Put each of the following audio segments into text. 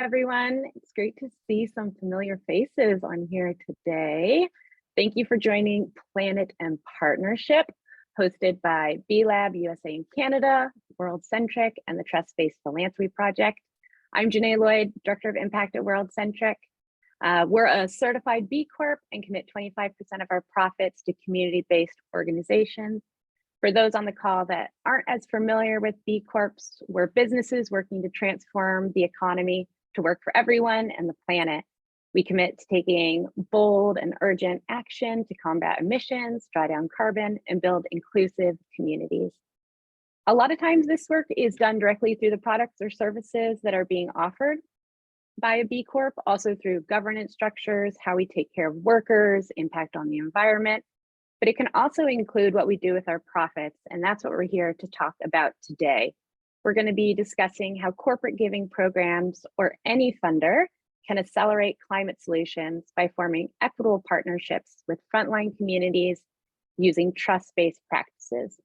everyone. It's great to see some familiar faces on here today. Thank you for joining Planet and Partnership, hosted by B-Lab USA and Canada, World Centric, and the Trust-Based Philanthropy Project. I'm Janae Lloyd, Director of Impact at World Centric. We're a certified B Corp and commit 25% of our profits to community-based organizations. For those on the call that aren't as familiar with B Corps, we're businesses working to transform the economy to work for everyone and the planet. We commit to taking bold and urgent action to combat emissions, draw down carbon, and build inclusive communities. A lot of times this work is done directly through the products or services that are being offered by a B Corp, also through governance structures, how we take care of workers, impact on the environment, but it can also include what we do with our profits, and that's what we're here to talk about today. We're going to be discussing how corporate giving programs or any funder can accelerate climate solutions by forming equitable partnerships with frontline communities using trust-based practices.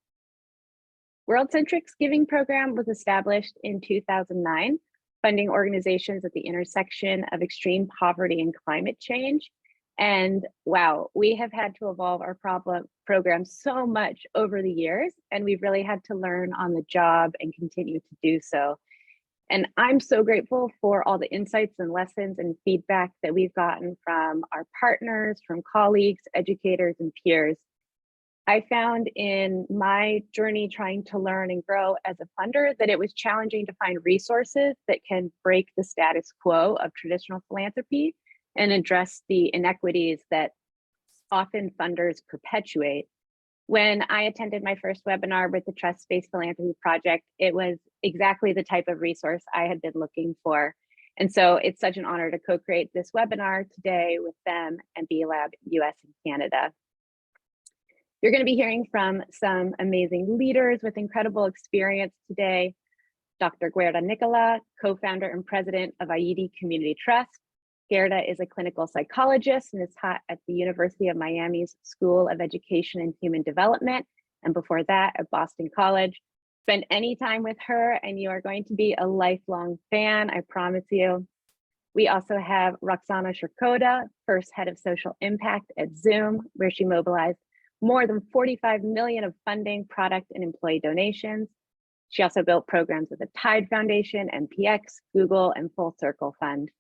World Centric's giving program was established in 2009, funding organizations at the intersection of extreme poverty and climate change. And wow, we have had to evolve our program so much over the years, and we've really had to learn on the job and continue to do so. And I'm so grateful for all the insights and lessons and feedback that we've gotten from our partners, from colleagues, educators, and peers. I found in my journey trying to learn and grow as a funder that it was challenging to find resources that can break the status quo of traditional philanthropy and address the inequities that often funders perpetuate. When I attended my first webinar with the Trust-Based Philanthropy Project, it was exactly the type of resource I had been looking for. And so it's such an honor to co-create this webinar today with them and B-Lab US and Canada. You're going to be hearing from some amazing leaders with incredible experience today. Dr. Gerda Nicola, co-founder and president of Aidi Community Trust. Gerda is a clinical psychologist and is taught at the University of Miami's School of Education and Human Development, and before that at Boston College. Spend any time with her and you are going to be a lifelong fan, I promise you. We also have Roxana Shirkoda, first head of social impact at Zoom, where she mobilized more than 45 million of funding, product, and employee donations. She also built programs with the Tide Foundation, NPX, Google, and Full Circle Fund.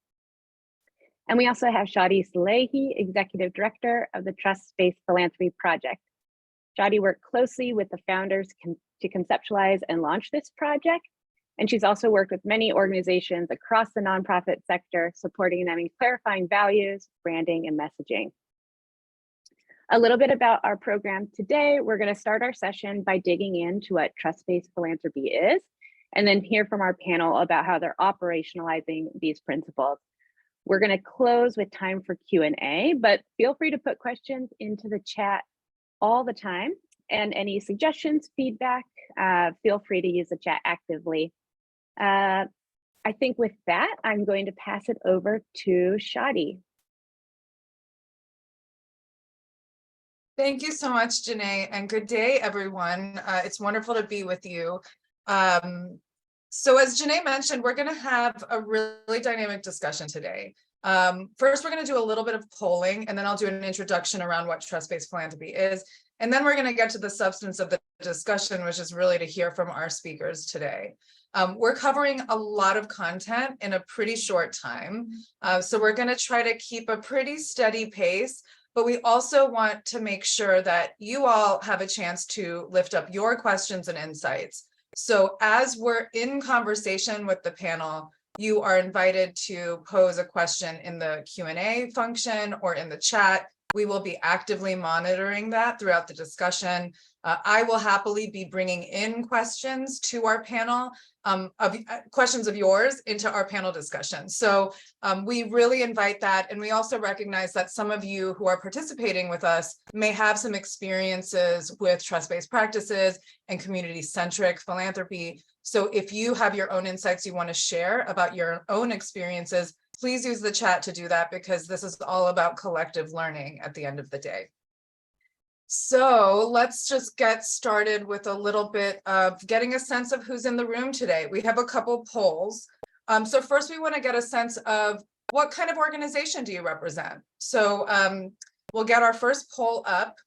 And we also have Shadi Salehi, Executive Director of the Trust-Based Philanthropy Project. Shadi worked closely with the founders to conceptualize and launch this project. And she's also worked with many organizations across the nonprofit sector, supporting them in clarifying values, branding, and messaging. A little bit about our program today. We're going to start our session by digging into what trust-based philanthropy is, and then hear from our panel about how they're operationalizing these principles. We're going to close with time for Q&A, but feel free to put questions into the chat all the time, and any suggestions, feedback, feel free to use the chat actively. I think with that, I'm going to pass it over to Shadi. Thank you so much, Janae, and good day, everyone. It's wonderful to be with you. So as Janae mentioned, we're going to have a really dynamic discussion today. First, we're going to do a little bit of polling, and then I'll do an introduction around what trust-based philanthropy is. And then we're going to get to the substance of the discussion, which is really to hear from our speakers today. We're covering a lot of content in a pretty short time. So we're going to try to keep a pretty steady pace, but we also want to make sure that you all have a chance to lift up your questions and insights. So as we're in conversation with the panel, you are invited to pose a question in the Q&A function or in the chat. We will be actively monitoring that throughout the discussion. I will happily be bringing in questions to our panel, questions of yours into our panel discussion. So we really invite that. And we also recognize that some of you who are participating with us may have some experiences with trust-based practices and community-centric philanthropy. So if you have your own insights you want to share about your own experiences, please use the chat to do that, because this is all about collective learning at the end of the day. So let's just get started with a little bit of getting a sense of who's in the room today. We have a couple polls. So first we want to get a sense of what kind of organization do you represent? So we'll get our first poll up.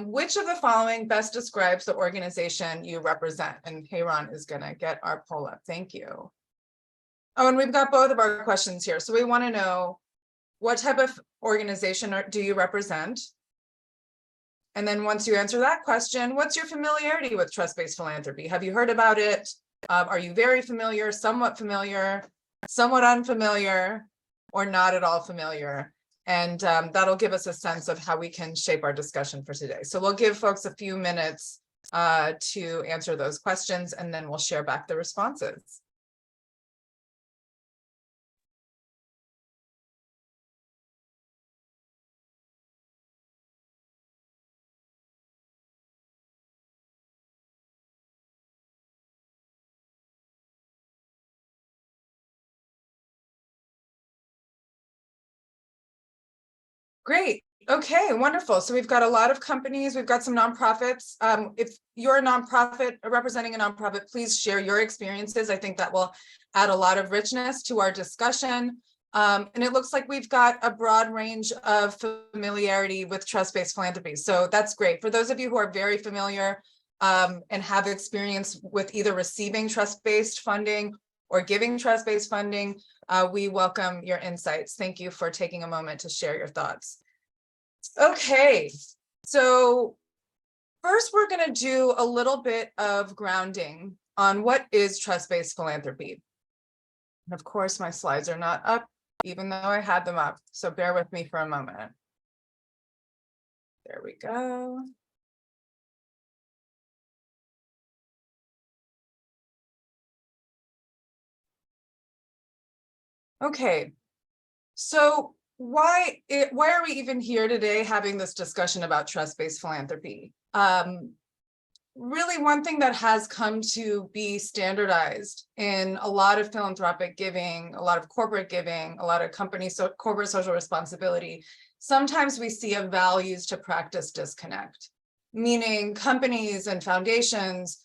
Which of the following best describes the organization you represent? And Heyron is going to get our poll up. Thank you. Oh, and we've got both of our questions here. So we want to know what type of organization do you represent? And then once you answer that question, what's your familiarity with trust-based philanthropy? Have you heard about it? Are you very familiar, somewhat unfamiliar, or not at all familiar? And that'll give us a sense of how we can shape our discussion for today. So we'll give folks a few minutes to answer those questions, and then we'll share back the responses. Great. Okay, wonderful. So we've got a lot of companies, we've got some nonprofits. If you're a nonprofit, representing a nonprofit, please share your experiences. I think that will add a lot of richness to our discussion. And it looks like we've got a broad range of familiarity with trust-based philanthropy. So that's great. For those of you who are very familiar and have experience with either receiving trust-based funding or giving trust-based funding, we welcome your insights. Thank you for taking a moment to share your thoughts. Okay, so first we're going to do a little bit of grounding on what is trust-based philanthropy. And of course, my slides are not up, even though I had them up. So bear with me for a moment. There we go. Okay, so why are we even here today having this discussion about trust-based philanthropy? Really, one thing that has come to be standardized in a lot of philanthropic giving, a lot of corporate giving, a lot of corporate social responsibility, sometimes we see a values to practice disconnect, meaning companies and foundations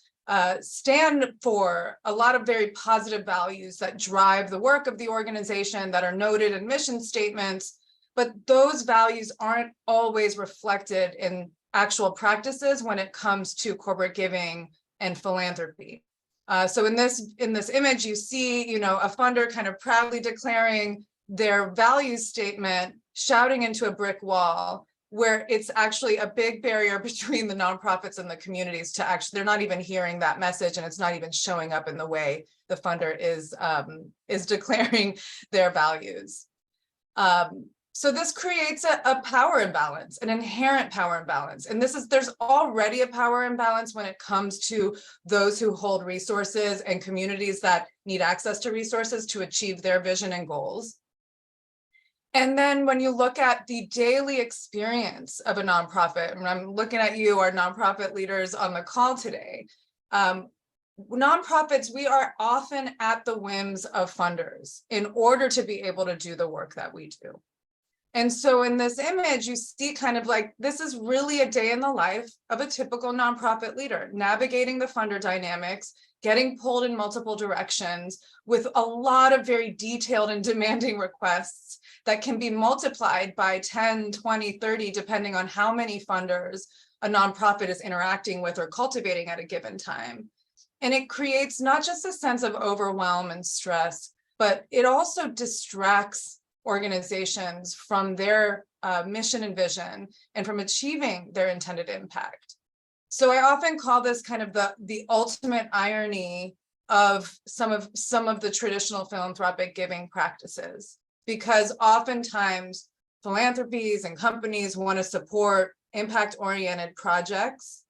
stand for a lot of very positive values that drive the work of the organization, that are noted in mission statements, but those values aren't always reflected in actual practices when it comes to corporate giving and philanthropy. So in this image, you see, a funder kind of proudly declaring their values statement, shouting into a brick wall, where it's actually a big barrier between the nonprofits and the communities to actually, they're not even hearing that message, and it's not even showing up in the way the funder is declaring their values. So this creates a power imbalance, an inherent power imbalance. And there's already a power imbalance when it comes to those who hold resources and communities that need access to resources to achieve their vision and goals. And then when you look at the daily experience of a nonprofit, and I'm looking at you, our nonprofit leaders on the call today, nonprofits, we are often at the whims of funders in order to be able to do the work that we do. And so in this image, you see kind of like, this is really a day in the life of a typical nonprofit leader, navigating the funder dynamics, getting pulled in multiple directions with a lot of very detailed and demanding requests that can be multiplied by 10, 20, 30, depending on how many funders a nonprofit is interacting with or cultivating at a given time. And it creates not just a sense of overwhelm and stress, but it also distracts organizations from their mission and vision and from achieving their intended impact. So I often call this kind of the ultimate irony of some of the traditional philanthropic giving practices, because oftentimes philanthropies and companies want to support impact-oriented projects.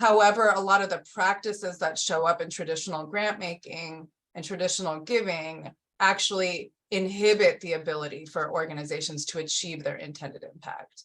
However, a lot of the practices that show up in traditional grant making and traditional giving actually inhibit the ability for organizations to achieve their intended impact.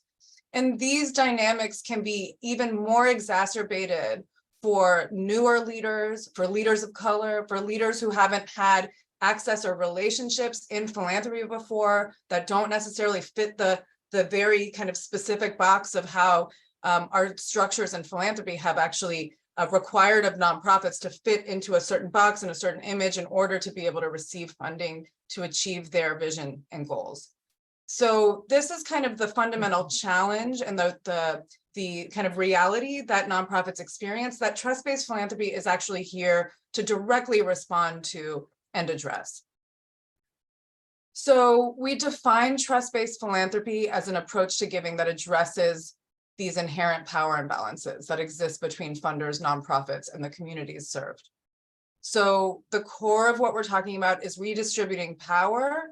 And these dynamics can be even more exacerbated for newer leaders, for leaders of color, for leaders who haven't had access or relationships in philanthropy before, that don't necessarily fit the very kind of specific box of how our structures in philanthropy have actually required of nonprofits to fit into a certain box and a certain image in order to be able to receive funding to achieve their vision and goals. So this is kind of the fundamental challenge and the kind of reality that nonprofits experience that trust-based philanthropy is actually here to directly respond to and address. So we define trust-based philanthropy as an approach to giving that addresses these inherent power imbalances that exist between funders, nonprofits, and the communities served. So the core of what we're talking about is redistributing power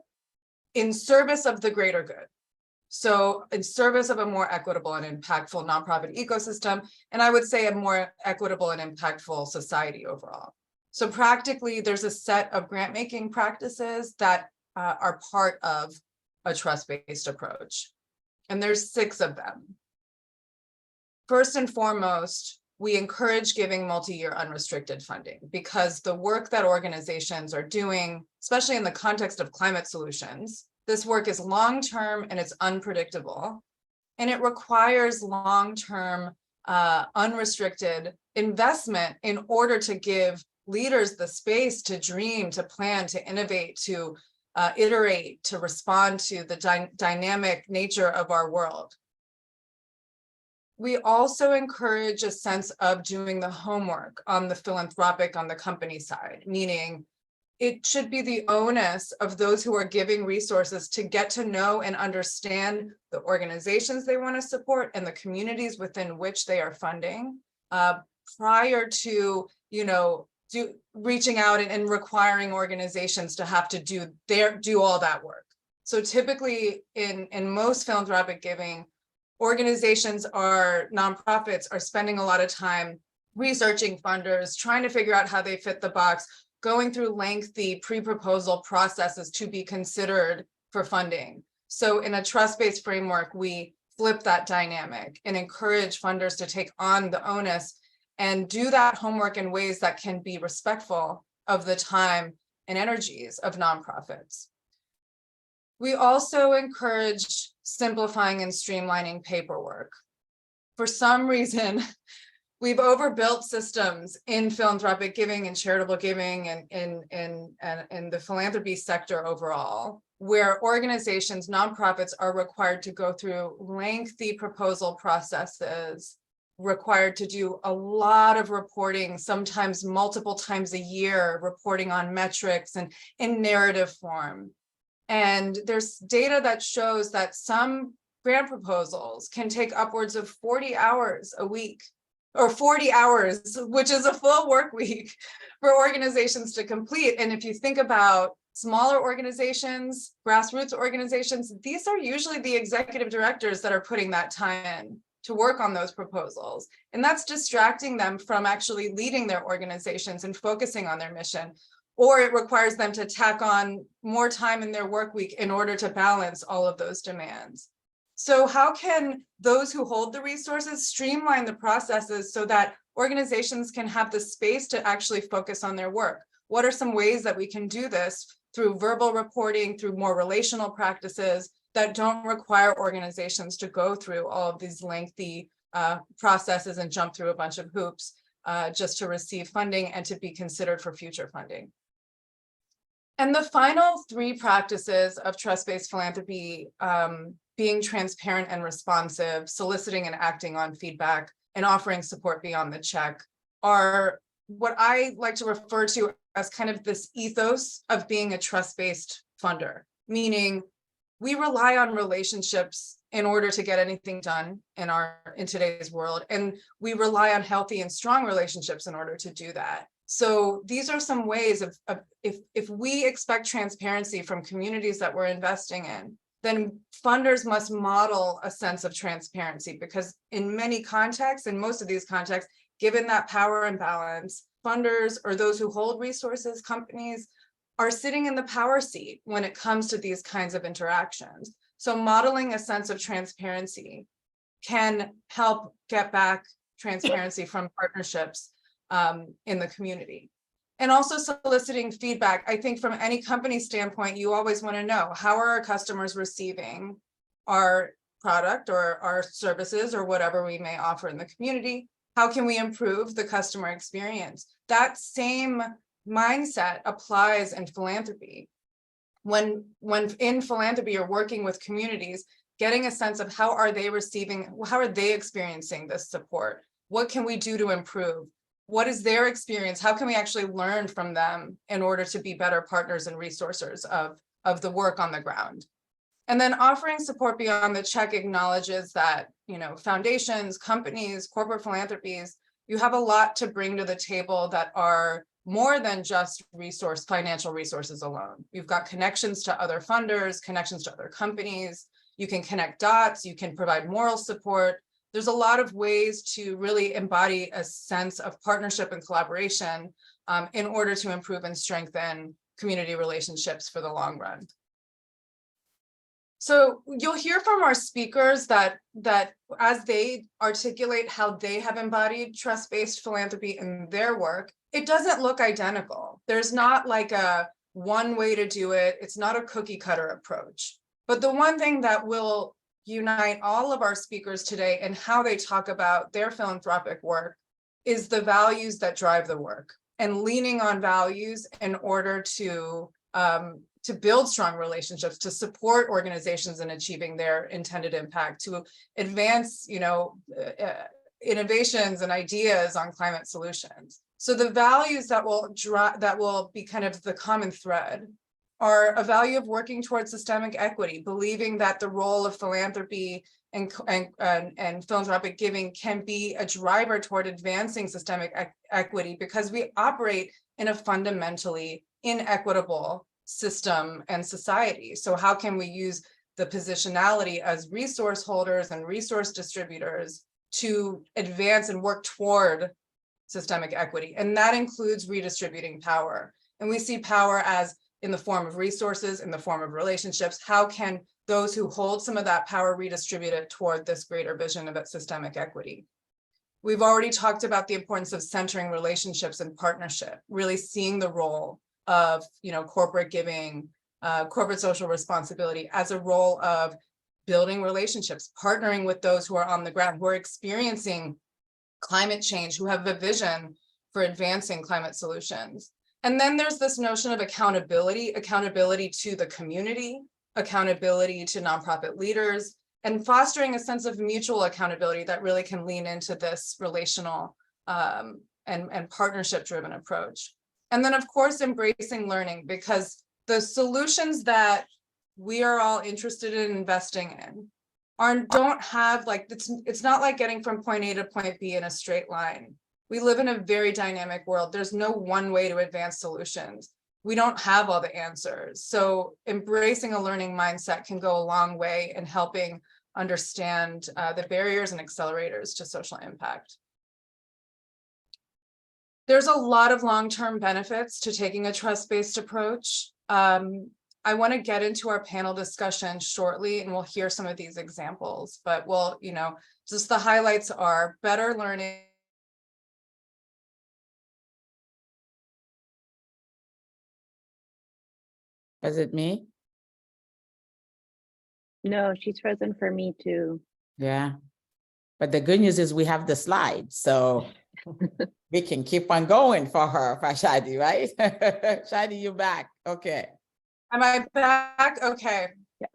in service of the greater good. So in service of a more equitable and impactful nonprofit ecosystem, and I would say a more equitable and impactful society overall. So practically, there's a set of grant-making practices that are part of a trust-based approach. And there's 6 of them. First and foremost, we encourage giving multi-year unrestricted funding because the work that organizations are doing, especially in the context of climate solutions, this work is long-term and it's unpredictable. And it requires long-term unrestricted investment in order to give leaders the space to dream, to plan, to innovate, to iterate, to respond to the dynamic nature of our world. We also encourage a sense of doing the homework on the philanthropic, on the company side, meaning it should be the onus of those who are giving resources to get to know and understand the organizations they want to support and the communities within which they are funding prior to, reaching out and requiring organizations to have to do all that work. So typically in most philanthropic giving, organizations or nonprofits are spending a lot of time researching funders, trying to figure out how they fit the box, going through lengthy pre-proposal processes to be considered for funding. So in a trust-based framework, we flip that dynamic and encourage funders to take on the onus and do that homework in ways that can be respectful of the time and energies of nonprofits. We also encourage simplifying and streamlining paperwork. For some reason, we've overbuilt systems in philanthropic giving and charitable giving and in the philanthropy sector overall, where organizations, nonprofits are required to go through lengthy proposal processes, required to do a lot of reporting, sometimes multiple times a year, reporting on metrics and in narrative form. And there's data that shows that some grant proposals can take upwards of 40 hours a week, or 40 hours, which is a full work week for organizations to complete. And if you think about smaller organizations, grassroots organizations, these are usually the executive directors that are putting that time in to work on those proposals. And that's distracting them from actually leading their organizations and focusing on their mission. Or it requires them to tack on more time in their work week in order to balance all of those demands. So how can those who hold the resources streamline the processes so that organizations can have the space to actually focus on their work? What are some ways that we can do this through verbal reporting, through more relational practices that don't require organizations to go through all of these lengthy processes and jump through a bunch of hoops just to receive funding and to be considered for future funding? And the final 3 practices of trust-based philanthropy, being transparent and responsive, soliciting and acting on feedback, and offering support beyond the check, are what I like to refer to as kind of this ethos of being a trust-based funder, meaning we rely on relationships in order to get anything done in today's world, and we rely on healthy and strong relationships in order to do that. So these are some ways of if we expect transparency from communities that we're investing in, then funders must model a sense of transparency, because in many contexts, in most of these contexts, given that power imbalance, funders or those who hold resources, companies, are sitting in the power seat when it comes to these kinds of interactions. So modeling a sense of transparency can help get back transparency from partnerships in the community. And also soliciting feedback. I think from any company standpoint, you always want to know, how are our customers receiving our product or our services or whatever we may offer in the community? How can we improve the customer experience? That same mindset applies in philanthropy. When in philanthropy, you're working with communities, getting a sense of how are they experiencing this support? What can we do to improve? What is their experience? How can we actually learn from them in order to be better partners and resources of the work on the ground? And then offering support beyond the check acknowledges that, foundations, companies, corporate philanthropies, you have a lot to bring to the table that are more than just financial resources alone. You've got connections to other funders, connections to other companies. You can connect dots, you can provide moral support. There's a lot of ways to really embody a sense of partnership and collaboration in order to improve and strengthen community relationships for the long run. So you'll hear from our speakers that as they articulate how they have embodied trust-based philanthropy in their work, it doesn't look identical. There's not like a one way to do it. It's not a cookie cutter approach. But the one thing that will unite all of our speakers today and how they talk about their philanthropic work is the values that drive the work, and leaning on values in order to build strong relationships, to support organizations in achieving their intended impact, to advance, innovations and ideas on climate solutions. So the values that will be kind of the common thread are a value of working towards systemic equity, believing that the role of philanthropy and philanthropic giving can be a driver toward advancing systemic equity, because we operate in a fundamentally inequitable system and society. So how can we use the positionality as resource holders and resource distributors to advance and work toward systemic equity? And that includes redistributing power. And we see power as in the form of resources, in the form of relationships. How can those who hold some of that power redistribute it toward this greater vision of systemic equity? We've already talked about the importance of centering relationships and partnership, really seeing the role of corporate giving, corporate social responsibility as a role of building relationships, partnering with those who are on the ground, who are experiencing climate change, who have a vision for advancing climate solutions. And then there's this notion of accountability to the community, accountability to nonprofit leaders, and fostering a sense of mutual accountability that really can lean into this relational and partnership-driven approach. And then, of course, embracing learning, because the solutions that we are all interested in investing in don't have it's not like getting from point A to point B in a straight line. We live in a very dynamic world. There's no one way to advance solutions. We don't have all the answers. So embracing a learning mindset can go a long way in helping understand the barriers and accelerators to social impact. There's a lot of long-term benefits to taking a trust-based approach. I want to get into our panel discussion shortly, and we'll hear some of these examples, but just the highlights are better learning. Is it me? No, she's frozen for me too. Yeah. But the good news is we have the slides, so we can keep on going for her, for Shadi, right? Shadi, you back. Okay. Am I back? Okay.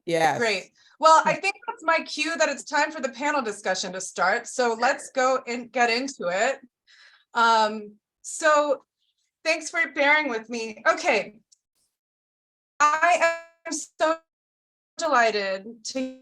Yes. Great. Well, I think that's my cue that it's time for the panel discussion to start. So let's go and get into it. So thanks for bearing with me. Okay. I am so delighted to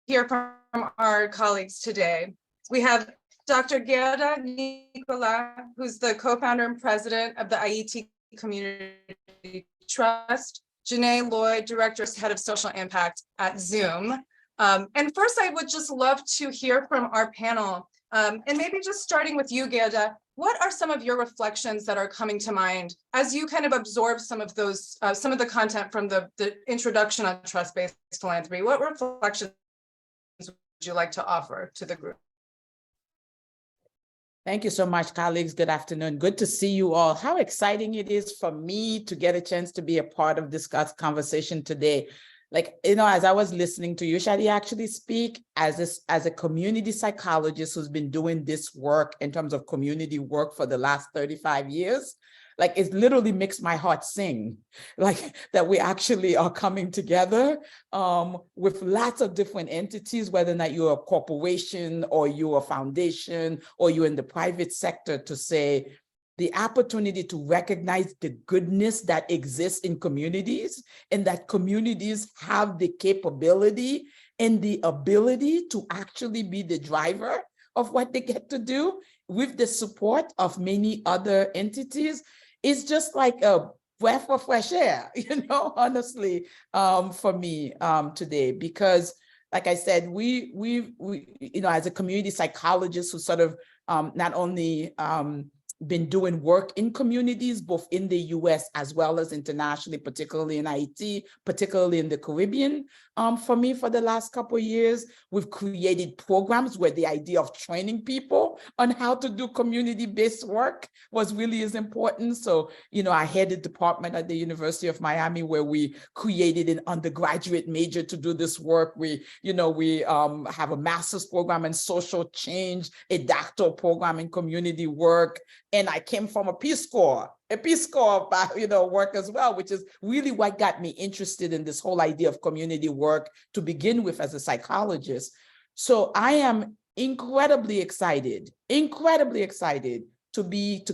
hear from our colleagues today. We have Dr. Gerda Nicola, who's the co-founder and president of the IET Community Trust, Janae Lloyd, director, head of social impact at Zoom. And first, I would just love to hear from our panel, and maybe just starting with you, Gerda. What are some of your reflections that are coming to mind as you kind of absorb some of those, some of the content from the introduction on trust-based philanthropy? What reflections would you like to offer to the group? Thank you so much, colleagues. Good afternoon. Good to see you all. How exciting it is for me to get a chance to be a part of this conversation today. like, as I was listening to you, Shadi, actually speak as a community psychologist who's been doing this work in terms of community work for the last 35 years, like it literally makes my heart sing, like that we actually are coming together with lots of different entities, whether or not you're a corporation or you're a foundation or you're in the private sector, to say, the opportunity to recognize the goodness that exists in communities, and that communities have the capability and the ability to actually be the driver of what they get to do with the support of many other entities, is just like a breath of fresh air, honestly, for me today. Because like I said, we as a community psychologist who sort of not only been doing work in communities, both in the US as well as internationally, particularly in Haiti, particularly in the Caribbean. For me, for the last couple of years, we've created programs where the idea of training people on how to do community-based work was really as important. So, I headed department at the University of Miami where we created an undergraduate major to do this work. We have a master's program in social change, a doctoral program in community work. And I came from a Peace Corps work as well, which is really what got me interested in this whole idea of community work to begin with as a psychologist. So I am incredibly excited to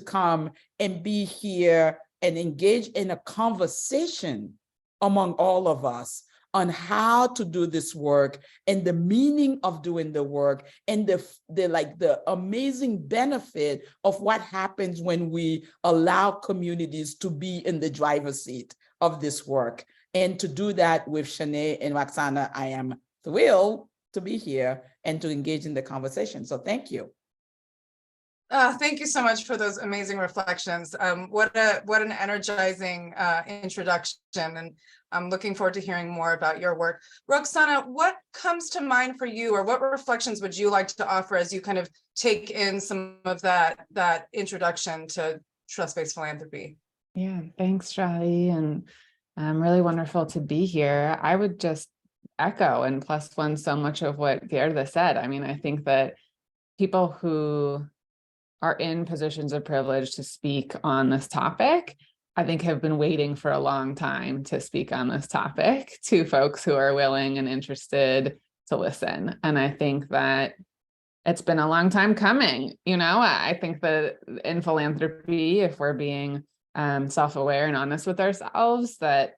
come and be here and engage in a conversation among all of us on how to do this work and the meaning of doing the work and the amazing benefit of what happens when we allow communities to be in the driver's seat of this work. And to do that with Shanae and Roxana, I am thrilled to be here and to engage in the conversation. So thank you. Thank you so much for those amazing reflections. What an energizing introduction, and I'm looking forward to hearing more about your work. Roxana, what comes to mind for you, or what reflections would you like to offer as you kind of take in some of that introduction to trust-based philanthropy? Yeah, thanks, Shadi, and really wonderful to be here. I would just echo and plus one so much of what Gerda said. I mean, I think that people who are in positions of privilege to speak on this topic, I think have been waiting for a long time to speak on this topic to folks who are willing and interested to listen. And I think that it's been a long time coming. I think that in philanthropy, if we're being self-aware and honest with ourselves, that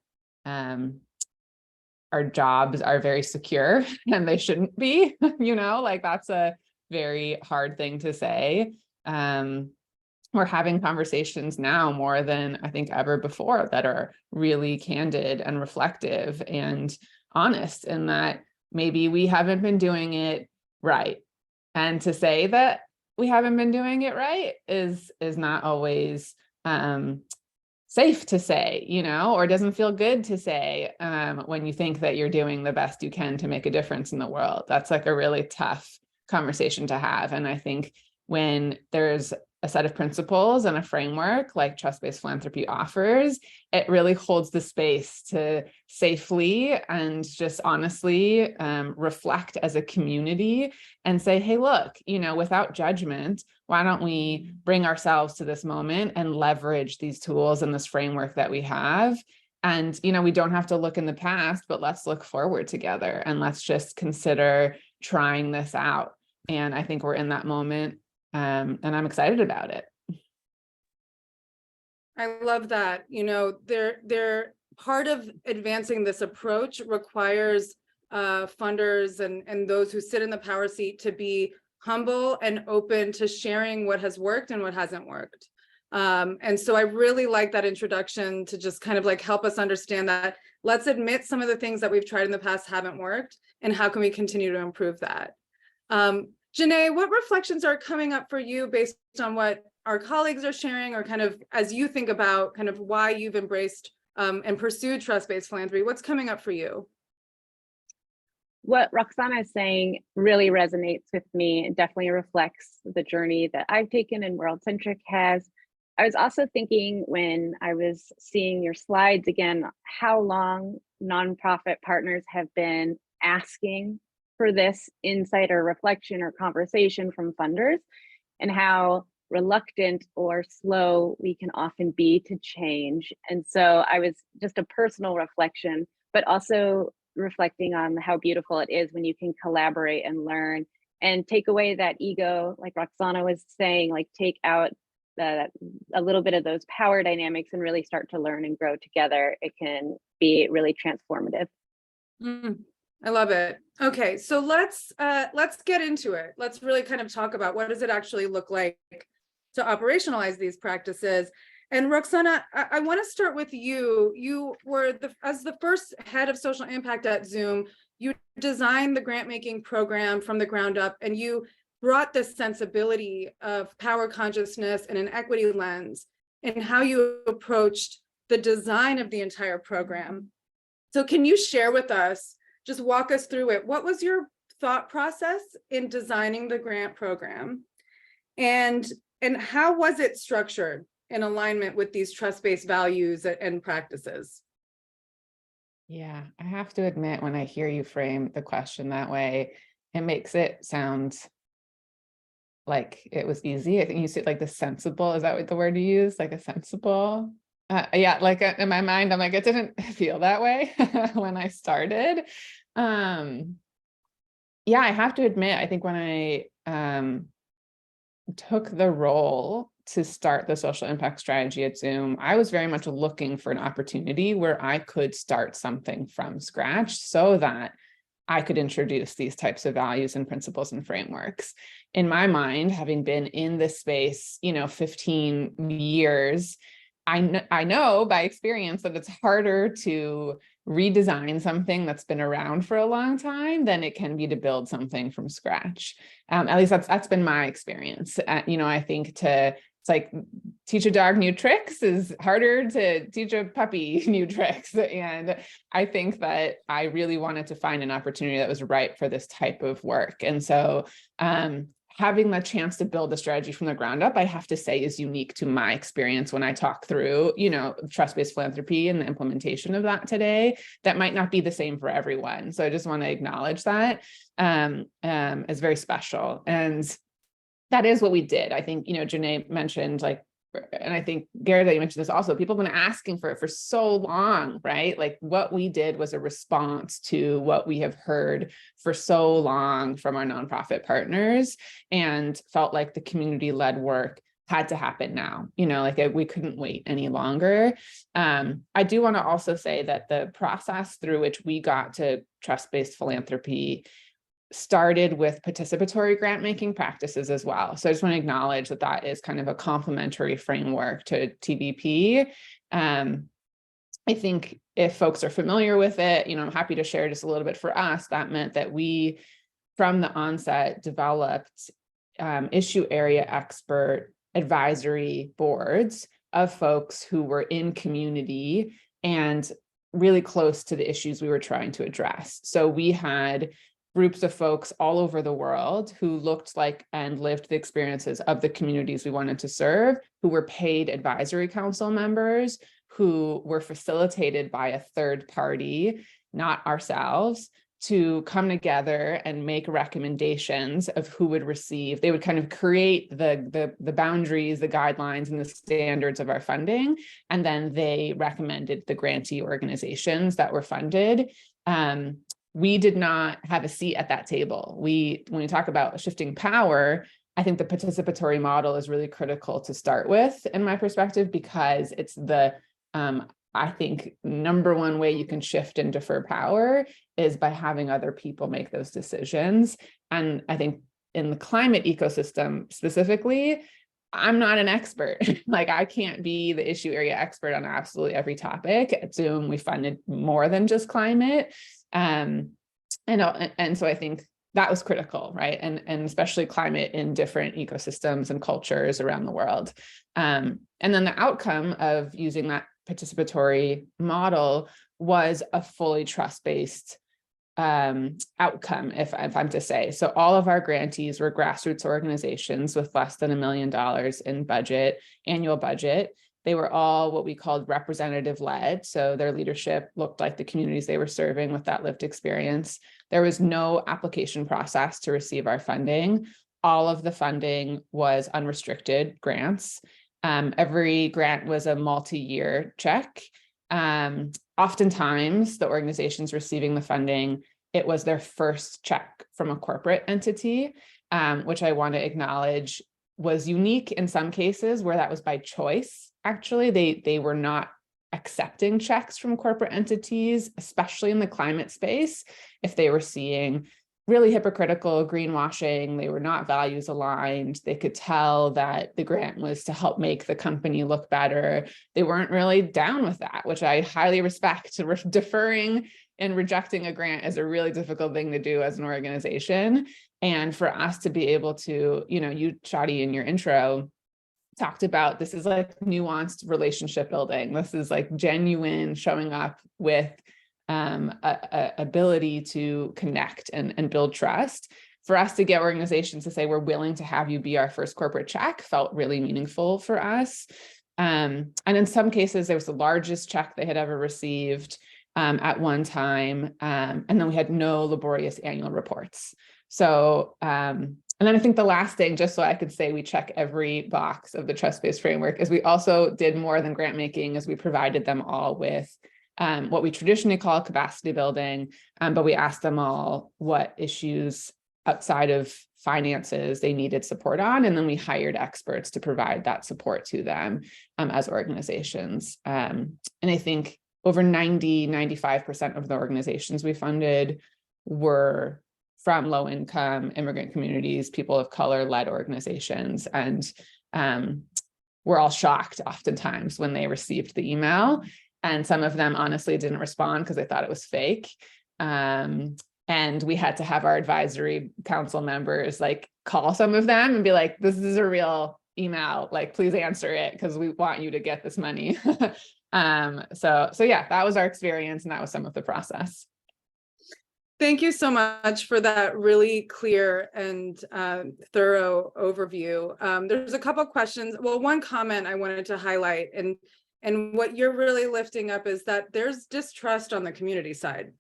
our jobs are very secure and they shouldn't be, that's a very hard thing to say. We're having conversations now more than I think ever before that are really candid and reflective and honest, in that maybe we haven't been doing it right. And to say that we haven't been doing it right is not always safe to say, or doesn't feel good to say when you think that you're doing the best you can to make a difference in the world. That's like a really tough conversation to have. And I think when there's a set of principles and a framework like trust-based philanthropy offers, it really holds the space to safely and just honestly reflect as a community and say, hey, look, without judgment, why don't we bring ourselves to this moment and leverage these tools and this framework that we have? And, we don't have to look in the past, but let's look forward together and let's just consider trying this out. And I think we're in that moment. And I'm excited about it. I love that. They're part of advancing this approach requires funders and those who sit in the power seat to be humble and open to sharing what has worked and what hasn't worked. And so I really like that introduction to just kind of like help us understand that let's admit some of the things that we've tried in the past haven't worked, and how can we continue to improve that. Janae, what reflections are coming up for you based on what our colleagues are sharing, or kind of as you think about kind of why you've embraced and pursued trust-based philanthropy? What's coming up for you? What Roxana is saying really resonates with me. It definitely reflects the journey that I've taken and World Centric has. I was also thinking when I was seeing your slides again, how long nonprofit partners have been asking for this insight or reflection or conversation from funders, and how reluctant or slow we can often be to change. And so I was just a personal reflection, but also reflecting on how beautiful it is when you can collaborate and learn and take away that ego, like Roxana was saying, like take out a little bit of those power dynamics and really start to learn and grow together. It can be really transformative. I love it. Okay, so let's get into it. Let's really kind of talk about what does it actually look like to operationalize these practices. And Roxana, I want to start with you. You were as the first head of social impact at Zoom, you designed the grant making program from the ground up, and you brought this sensibility of power consciousness and an equity lens in how you approached the design of the entire program. So can you share with us, just walk us through it? What was your thought process in designing the grant program? And how was it structured in alignment with these trust-based values and practices? Yeah, I have to admit, when I hear you frame the question that way, it makes it sound like it was easy. I think you said like the sensible, is that what the word you use? Like a sensible? Yeah, like in my mind, I'm like, it didn't feel that way when I started. Yeah, I have to admit, I think when I took the role to start the social impact strategy at Zoom, I was very much looking for an opportunity where I could start something from scratch so that I could introduce these types of values and principles and frameworks. In my mind, having been in this space, 15 years, I know by experience that it's harder to redesign something that's been around for a long time than it can be to build something from scratch. At least that's been my experience. I think it's like teach a dog new tricks is harder to teach a puppy new tricks. And I think that I really wanted to find an opportunity that was right for this type of work. And so having the chance to build a strategy from the ground up, I have to say, is unique to my experience when I talk through, trust-based philanthropy and the implementation of that today. That might not be the same for everyone. So I just want to acknowledge that as very special. And that is what we did. I think, Janae mentioned and I think Gary, that you mentioned this also, people have been asking for it for so long, right? Like what we did was a response to what we have heard for so long from our nonprofit partners, and felt like the community-led work had to happen now, we couldn't wait any longer. I do want to also say that the process through which we got to trust-based philanthropy started with participatory grant making practices as well. So I just want to acknowledge that that is kind of a complementary framework to TBP. I think if folks are familiar with it, I'm happy to share just a little bit. For us, that meant that we, from the onset, developed issue area expert advisory boards of folks who were in community and really close to the issues we were trying to address. So we had groups of folks all over the world who looked like and lived the experiences of the communities we wanted to serve, who were paid advisory council members, who were facilitated by a third party, not ourselves, to come together and make recommendations of who would receive. They would kind of create the boundaries, the guidelines, and the standards of our funding. And then they recommended the grantee organizations that were funded. We did not have a seat at that table. When we talk about shifting power, I think the participatory model is really critical to start with, in my perspective, because it's the, I think, number one way you can shift and defer power is by having other people make those decisions. And I think in the climate ecosystem specifically, I'm not an expert. I can't be the issue area expert on absolutely every topic. At Zoom, we funded more than just climate. And so I think that was critical, right? And especially climate in different ecosystems and cultures around the world. And then the outcome of using that participatory model was a fully trust-based outcome, if I'm to say. So all of our grantees were grassroots organizations with less than $1 million in budget, annual budget. They were all what we called representative led. So their leadership looked like the communities they were serving with that lived experience. There was no application process to receive our funding. All of the funding was unrestricted grants. Every grant was a multi-year check. Oftentimes, the organizations receiving the funding, it was their first check from a corporate entity, which I want to acknowledge was unique in some cases where that was by choice. Actually, they were not accepting checks from corporate entities, especially in the climate space, if they were seeing really hypocritical greenwashing, they were not values aligned. They could tell that the grant was to help make the company look better. They weren't really down with that, which I highly respect. Deferring and rejecting a grant is a really difficult thing to do as an organization. And for us to be able to, you, Shadi, in your intro, talked about this is like nuanced relationship building. This is like genuine showing up with ability to connect and build trust. For us to get organizations to say we're willing to have you be our first corporate check felt really meaningful for us. And in some cases, there was the largest check they had ever received at one time. And then we had no laborious annual reports. So, and then I think the last thing, just so I could say we check every box of the trust-based framework, is we also did more than grant making, as we provided them all with what we traditionally call capacity building, but we asked them all what issues outside of finances they needed support on, and then we hired experts to provide that support to them as organizations. And I think over 95% of the organizations we funded were from low-income immigrant communities, people of color-led organizations, and we're all shocked oftentimes when they received the email. And some of them honestly didn't respond because they thought it was fake. And we had to have our advisory council members like call some of them and be like, this is a real email, like, please answer it because we want you to get this money. So yeah, that was our experience and that was some of the process. Thank you so much for that really clear and thorough overview. There's a couple of questions. Well, one comment I wanted to highlight, and what you're really lifting up is that there's distrust on the community side.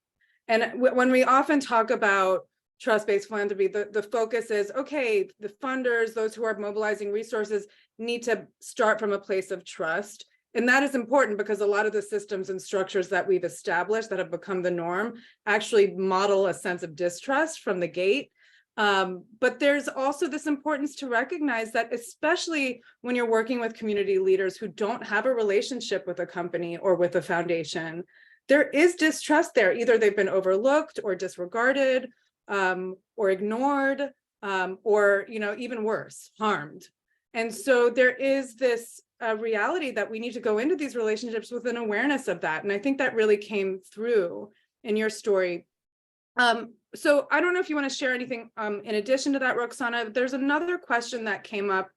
And when we often talk about trust-based philanthropy, the focus is, okay, the funders, those who are mobilizing resources need to start from a place of trust. And that is important because a lot of the systems and structures that we've established that have become the norm actually model a sense of distrust from the gate. But there's also this importance to recognize that, especially when you're working with community leaders who don't have a relationship with a company or with a foundation, there is distrust there. Either they've been overlooked or disregarded or ignored or, even worse, harmed. And so there is this reality that we need to go into these relationships with an awareness of that. And I think that really came through in your story. So I don't know if you want to share anything in addition to that, Roxana. There's another question that came up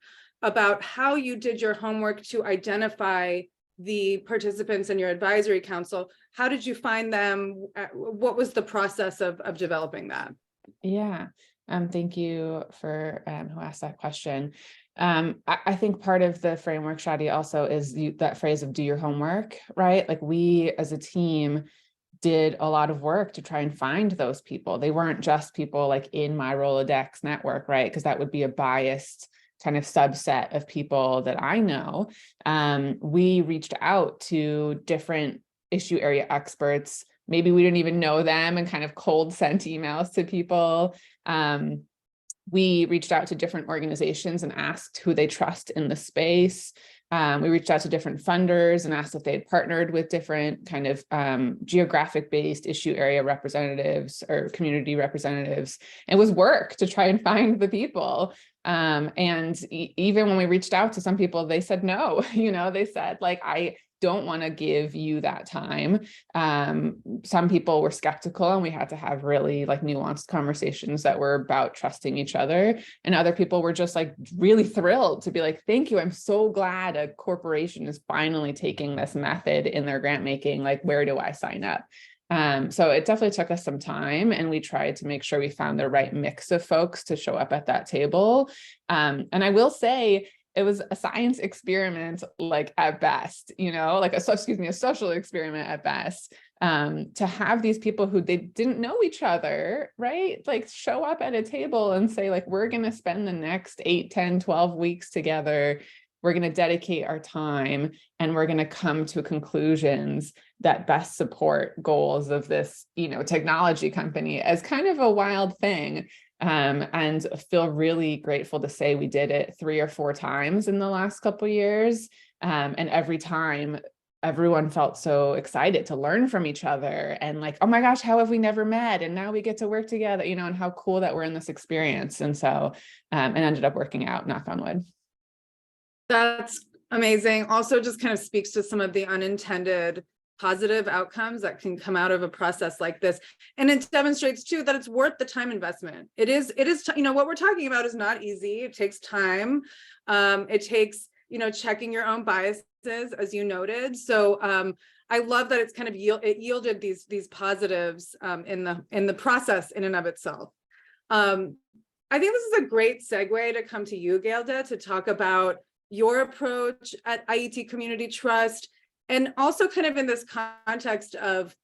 about how you did your homework to identify the participants in your advisory council. How did you find them? What was the process of developing that? Yeah, thank you for who asked that question. I think part of the framework, Shadi, also is that phrase of do your homework, right? Like we as a team did a lot of work to try and find those people. They weren't just people like in my Rolodex network, right? Because that would be a biased kind of subset of people that I know. We reached out to different issue area experts. Maybe we didn't even know them and kind of cold sent emails to people. We reached out to different organizations and asked who they trust in the space. We reached out to different funders and asked if they had partnered with different kind of geographic-based issue area representatives or community representatives. It was work to try and find the people. And even when we reached out to some people, they said no. They said, like, I don't want to give you that time. Some people were skeptical and we had to have really like nuanced conversations that were about trusting each other. And other people were just like really thrilled to be like, thank you. I'm so glad a corporation is finally taking this method in their grant making. Like, where do I sign up? So it definitely took us some time, and we tried to make sure we found the right mix of folks to show up at that table. And I will say, it was a science experiment, like at best, like a social experiment at best, to have these people who they didn't know each other, right? Like show up at a table and say, like, we're going to spend the next 8, 10, 12 weeks together. We're going to dedicate our time, and we're going to come to conclusions that best support goals of this, technology company, as kind of a wild thing. And feel really grateful to say we did it 3 or 4 times in the last couple of years. And every time everyone felt so excited to learn from each other, and like, oh my gosh, how have we never met? And now we get to work together, and how cool that we're in this experience. And so it ended up working out, knock on wood. That's amazing. Also just kind of speaks to some of the unintended positive outcomes that can come out of a process like this. And it demonstrates too that it's worth the time investment. It is, what we're talking about is not easy. It takes time. It takes, checking your own biases, as you noted. So I love that it's kind of it yielded these positives in the process in and of itself. I think this is a great segue to come to you, Gailda, to talk about your approach at IET Community Trust. And also kind of in this context of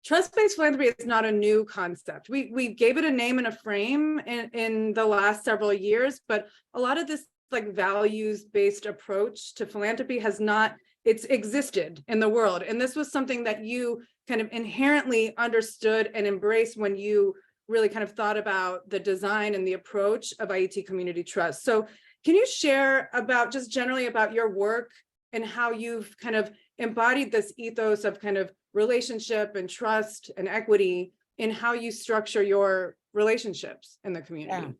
trust-based philanthropy is not a new concept. We gave it a name and a frame in the last several years, but a lot of this like values-based approach to philanthropy it's existed in the world. And this was something that you kind of inherently understood and embraced when you really kind of thought about the design and the approach of IET Community Trust. So can you share just generally about your work and how you've kind of embodied this ethos of kind of relationship and trust and equity in how you structure your relationships in the community? Yeah.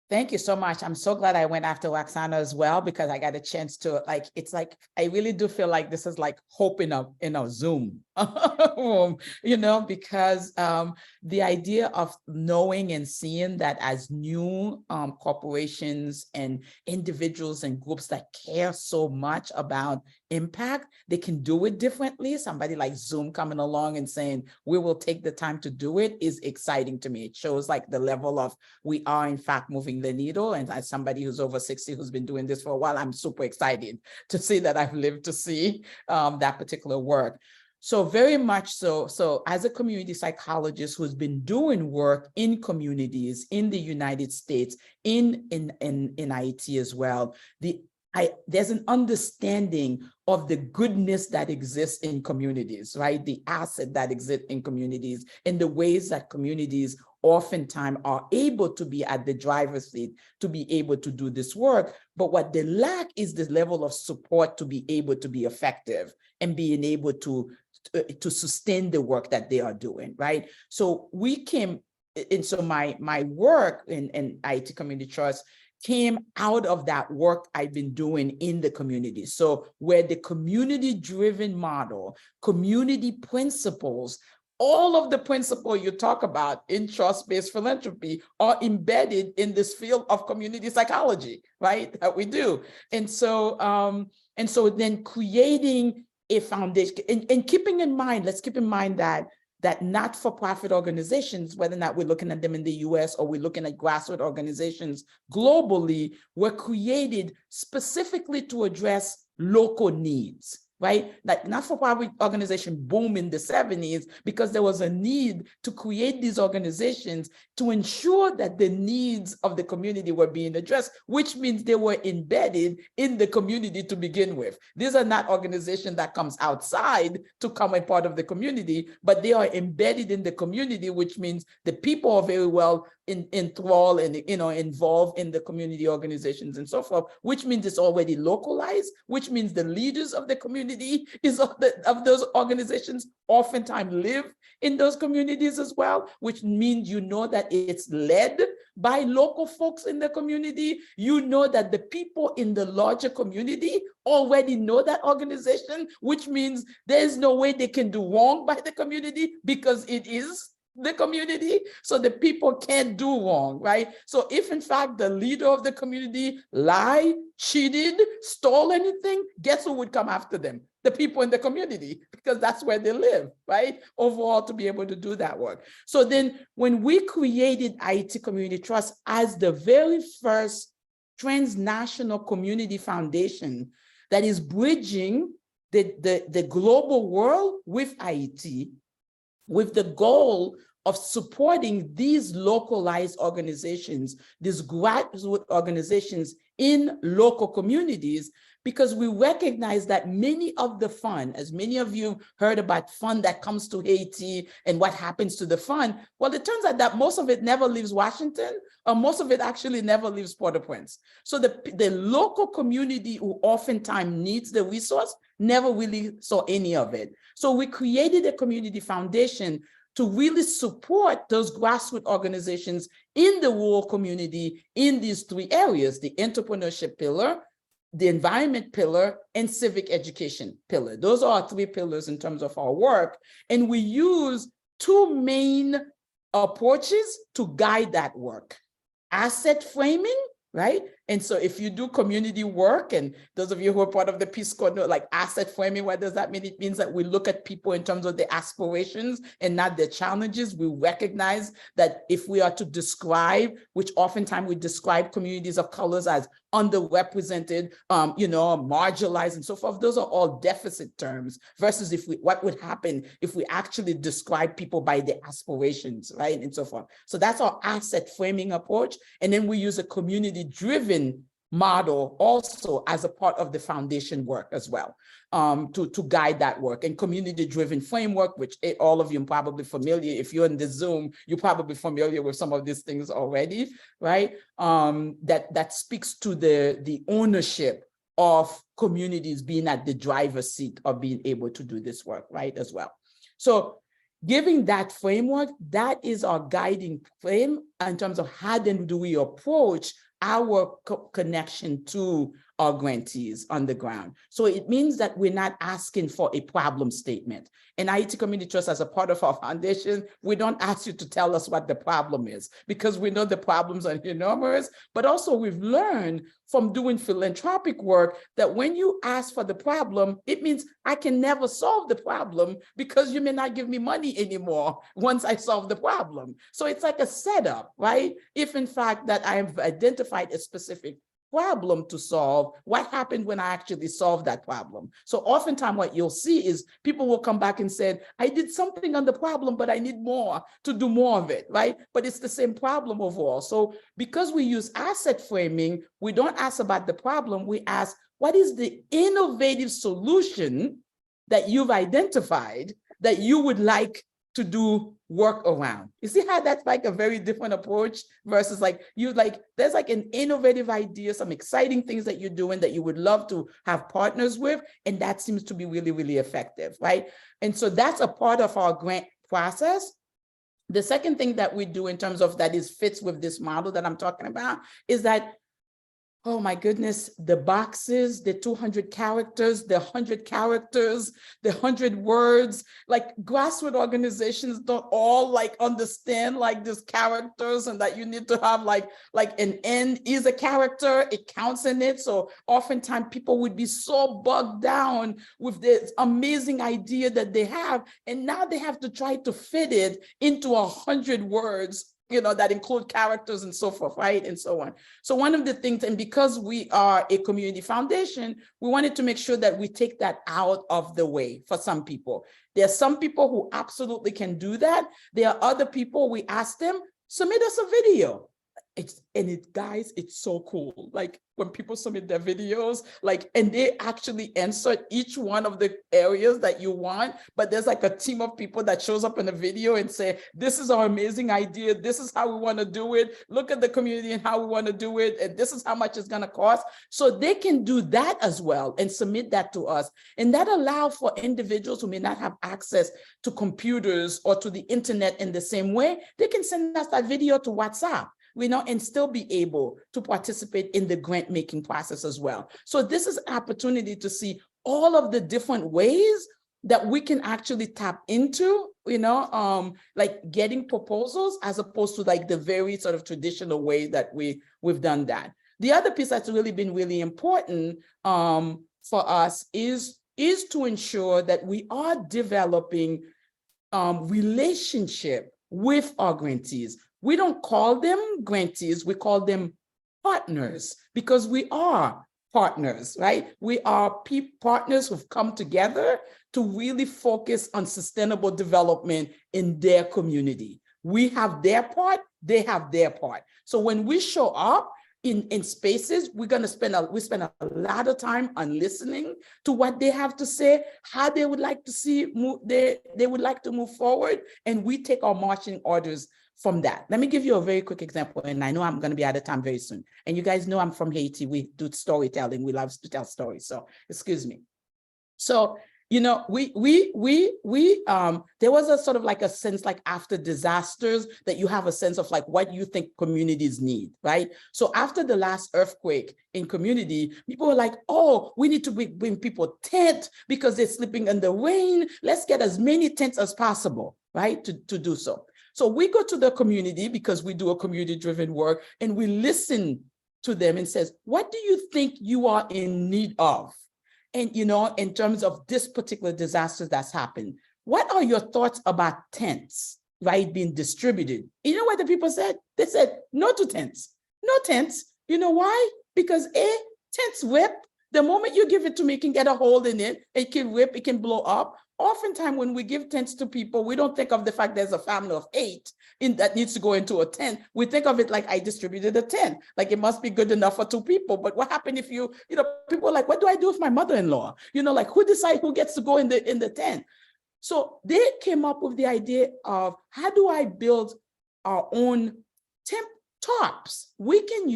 Thank you so much. I'm so glad I went after Waxana as well, because I got a chance to it's like, I really do feel like this is like hope in a Zoom, because the idea of knowing and seeing that as new corporations and individuals and groups that care so much about impact, they can do it differently. Somebody like Zoom coming along and saying, we will take the time to do it, is exciting to me. It shows like the level of, we are in fact moving the needle. And as somebody who's over 60, who's been doing this for a while, I'm super excited to see that I've lived to see that particular work. So very much so. So as a community psychologist who's been doing work in communities in the United States, in IET as well, there's an understanding of the goodness that exists in communities, right? The asset that exists in communities, and the ways that communities oftentimes are able to be at the driver's seat to be able to do this work. But what they lack is this level of support to be able to be effective and being able to sustain the work that they are doing, right? So we came, and so my work in IET Community Trust came out of that work I've been doing in the community. So where the community-driven model, community principles, all of the principles you talk about in trust-based philanthropy are embedded in this field of community psychology, right? That we do. And so then creating a foundation, and keeping in mind, let's keep in mind that not-for-profit organizations, whether or not we're looking at them in the US or we're looking at grassroots organizations globally, were created specifically to address local needs, right? Like not-for-profit organization boom in the 70s because there was a need to create these organizations to ensure that the needs of the community were being addressed, which means they were embedded in the community to begin with. These are not organizations that comes outside to come a part of the community, but they are embedded in the community, which means the people are very well enthralled and involved in the community organizations and so forth, which means it's already localized, which means the leaders of the community of those organizations oftentimes live in those communities as well, which means that it's led by local folks in the community. You know that the people in the larger community already know that organization, which means there's no way they can do wrong by the community because it is the community, so the people can't do wrong, right? So if in fact the leader of the community lied, cheated, stole anything, guess who would come after them? the people in the community, because that's where they live, right? Overall, to be able to do that work. So then when we created IET Community Trust as the very first transnational community foundation that is bridging the global world with IET, with the goal of supporting these localized organizations, these grassroots organizations in local communities, because we recognize that many of the fund, as many of you heard about fund that comes to Haiti and what happens to the fund, well, it turns out that most of it never leaves Washington, or most of it actually never leaves Port-au-Prince. So the local community who oftentimes needs the resource never really saw any of it. So we created a community foundation to really support those grassroots organizations in the rural community in these three areas: the entrepreneurship pillar, the environment pillar, and civic education pillar. Those are our three pillars in terms of our work. And we use two main approaches to guide that work: asset framing, right? And so if you do community work, and those of you who are part of the Peace Corps know, like, asset framing, what does that mean? It means that we look at people in terms of their aspirations and not their challenges. We recognize that if we are to describe, which oftentimes we describe communities of colors as underrepresented, marginalized and so forth, those are all deficit terms, versus what would happen if we actually describe people by their aspirations, right? And so forth. So that's our asset framing approach. And then we use a community-driven model also as a part of the foundation work as well, to guide that work. And community-driven framework, which all of you are probably familiar. If you're in the Zoom, you're probably familiar with some of these things already, right? That speaks to the ownership of communities being at the driver's seat of being able to do this work, right, as well. So giving that framework, that is our guiding frame in terms of how then do we approach our connection to our grantees on the ground. So it means that we're not asking for a problem statement. And IET Community Trust, as a part of our foundation, we don't ask you to tell us what the problem is, because we know the problems are enormous. But also we've learned from doing philanthropic work that when you ask for the problem, it means I can never solve the problem, because you may not give me money anymore once I solve the problem. So it's like a setup, right? If in fact that I have identified a specific problem to solve, what happened when I actually solved that problem? So oftentimes what you'll see is people will come back and say, I did something on the problem, but I need more to do more of it, right? But it's the same problem overall. So because we use asset framing, we don't ask about the problem, we ask, what is the innovative solution that you've identified that you would like to do work around? You see how that's like a very different approach versus there's like an innovative idea, some exciting things that you're doing that you would love to have partners with. And that seems to be really, really effective, right? And so that's a part of our grant process. The second thing that we do in terms of that fits with this model that I'm talking about is that, oh my goodness, the boxes, the 200 characters, the 100 characters, the 100 words, like grassroots organizations don't all understand these characters, and that you need to have like an N is a character, it counts in it. So oftentimes people would be so bogged down with this amazing idea that they have, and now they have to try to fit it into 100 words, that include characters and so forth, right? And so on. So one of the things, and because we are a community foundation, we wanted to make sure that we take that out of the way for some people. There are some people who absolutely can do that. There are other people, we ask them, submit us a video. Guys, it's so cool. Like when people submit their videos, and they actually insert each one of the areas that you want, but there's like a team of people that shows up in the video and say, this is our amazing idea. This is how we want to do it. Look at the community and how we want to do it. And this is how much it's going to cost. So they can do that as well and submit that to us. And that allows for individuals who may not have access to computers or to the internet in the same way, they can send us that video to WhatsApp, and still be able to participate in the grant making process as well. So this is an opportunity to see all of the different ways that we can actually tap into, like getting proposals, as opposed to the very sort of traditional way that we've done that. The other piece that's really been really important for us is is to ensure that we are developing relationship with our grantees. We don't call them grantees, we call them partners, because we are partners, right? We are partners who've come together to really focus on sustainable development in their community. We have their part, they have their part. So when we show up in spaces, we spend a lot of time on listening to what they have to say, how they would like to see they would like to move forward, and we take our marching orders from that. Let me give you a very quick example, and I know I'm going to be out of time very soon. And you guys know I'm from Haiti. We do storytelling. We love to tell stories. So excuse me. So, you know, there was a sort of like a sense, like after disasters, that you have a sense of like what you think communities need, right? So after the last earthquake in community, people were like, oh, we need to bring people tent because they're sleeping in the rain. Let's get as many tents as possible, right? To do so. So we go to the community because we do a community-driven work, and we listen to them and says, what do you think you are in need of? And, you know, in terms of this particular disaster that's happened, what are your thoughts about tents, right, being distributed? You know what the people said? They said, no to tents, no tents. You know why? Because tents whip. The moment you give it to me, it can get a hole in it, it can whip, it can blow up. Oftentimes when we give tents to people, we don't think of the fact there's a family of 8 that needs to go into a tent. We think of it like I distributed a tent, like it must be good enough for 2 people. But what happened if you know, people are like, what do I do with my mother-in-law? You know, like who decides who gets to go in the tent? So they came up with the idea of how do I build our own tent tops? We can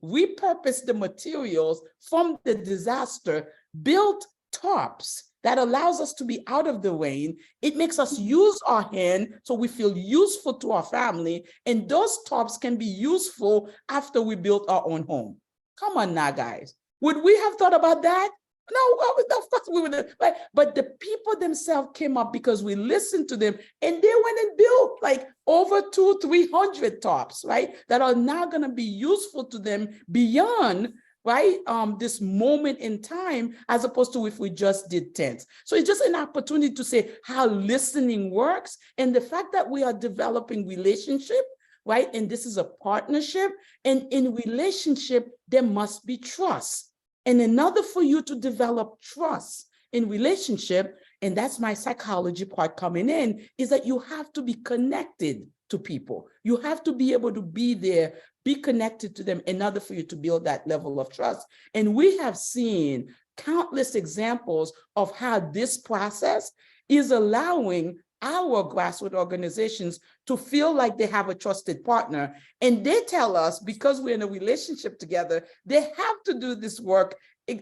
repurpose the materials from the disaster, build tops that allows us to be out of the rain. It makes us use our hand so we feel useful to our family. And those tops can be useful after we build our own home. Come on now, guys. Would we have thought about that? No, of course we would have, right? But the people themselves came up because we listened to them, and they went and built like over 200-300 tops, right? That are now going to be useful to them beyond, right, this moment in time, as opposed to if we just did tents. So it's just an opportunity to say how listening works, and the fact that we are developing relationship, right? And this is a partnership, and in relationship, there must be trust. And in order for you to develop trust in relationship, and that's my psychology part coming in, is that you have to be connected to people. You have to be able to be there, be connected to them in order for you to build that level of trust. And we have seen countless examples of how this process is allowing our grassroots organizations to feel like they have a trusted partner. And they tell us, because we're in a relationship together, they have to do this work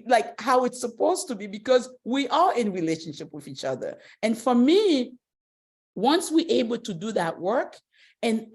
like how it's supposed to be, because we are in relationship with each other. And for me, once we're able to do that work, and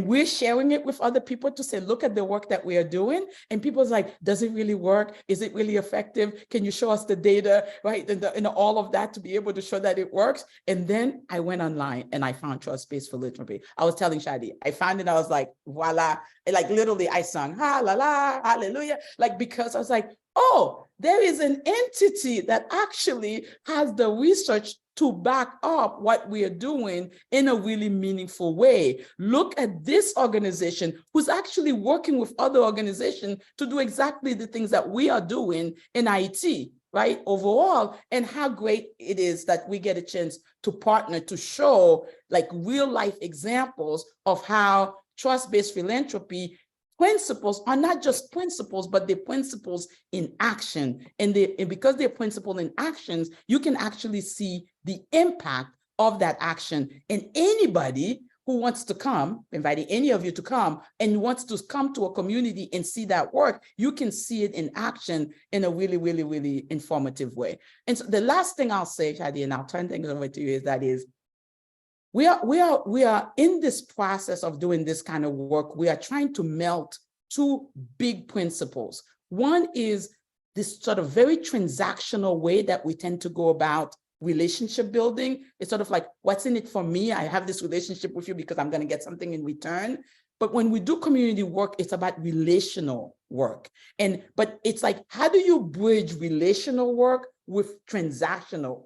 we're sharing it with other people to say, look at the work that we are doing. And people's like, does it really work? Is it really effective? Can you show us the data, right? And all of that to be able to show that it works. And then I went online and I found trust-based philanthropy. I was telling Shadi, I found it, I was like, voila. And like literally I sung, ha, la, la, hallelujah. Like, because I was like, oh, there is an entity that actually has the research to back up what we are doing in a really meaningful way. Look at this organization who's actually working with other organizations to do exactly the things that we are doing in IT, right, overall, and how great it is that we get a chance to partner to show like real life examples of how trust-based philanthropy principles are not just principles, but they're principles in action. And because they're principles in actions, you can actually see the impact of that action. And anybody who wants to come, inviting any of you to come, and wants to come to a community and see that work, you can see it in action in a really, really, really informative way. And so the last thing I'll say, Shadi, and I'll turn things over to you, is we are in this process of doing this kind of work. We are trying to melt 2 big principles. One is this sort of very transactional way that we tend to go about relationship building. It's sort of like, what's in it for me? I have this relationship with you because I'm going to get something in return. But when we do community work, it's about relational work. But it's like, how do you bridge relational work with transactional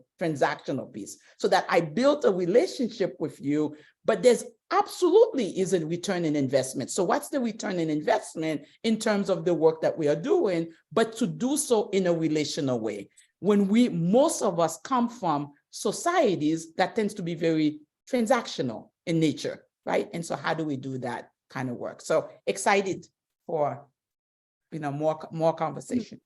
piece? So that I built a relationship with you, but there's absolutely is a return in investment. So what's the return in investment in terms of the work that we are doing, but to do so in a relational way? When most of us come from societies that tends to be very transactional in nature, right? And so how do we do that kind of work? So excited for, more conversation.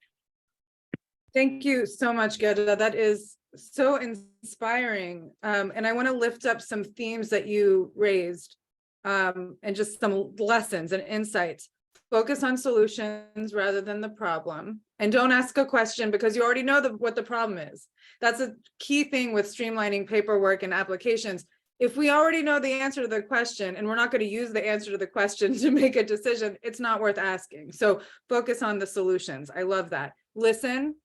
Thank you so much, Gerda. That is so inspiring. And I want to lift up some themes that you raised, and just some lessons and insights. Focus on solutions rather than the problem. And don't ask a question because you already know what the problem is. That's a key thing with streamlining paperwork and applications. If we already know the answer to the question and we're not going to use the answer to the question to make a decision, it's not worth asking. So focus on the solutions. I love that. Listen,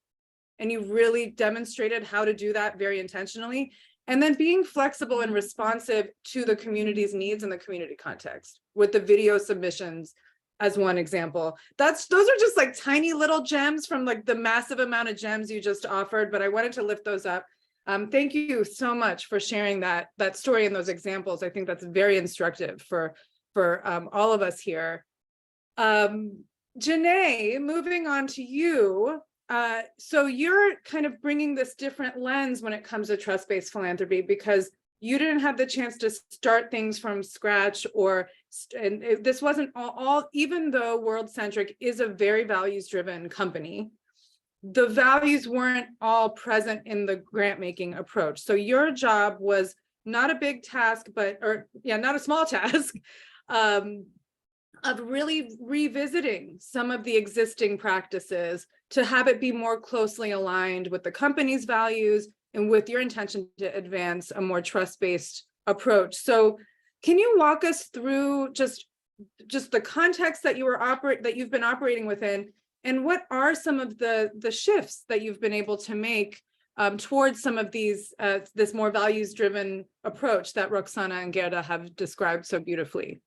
and you really demonstrated how to do that very intentionally. And then being flexible and responsive to the community's needs in the community context with the video submissions as one example. Those are just like tiny little gems from like the massive amount of gems you just offered, but I wanted to lift those up. Thank you so much for sharing that story and those examples. I think that's very instructive for all of us here. Janae, moving on to you. So you're kind of bringing this different lens when it comes to trust-based philanthropy, because you didn't have the chance to start things from scratch, and this wasn't all, even though World-Centric is a very values-driven company, the values weren't all present in the grant-making approach. So your job was not a big task, not a small task, of really revisiting some of the existing practices to have it be more closely aligned with the company's values and with your intention to advance a more trust-based approach. So can you walk us through just the context that you've been operating within, and what are some of the shifts that you've been able to make towards some of these this more values-driven approach that Roxana and Gerda have described so beautifully?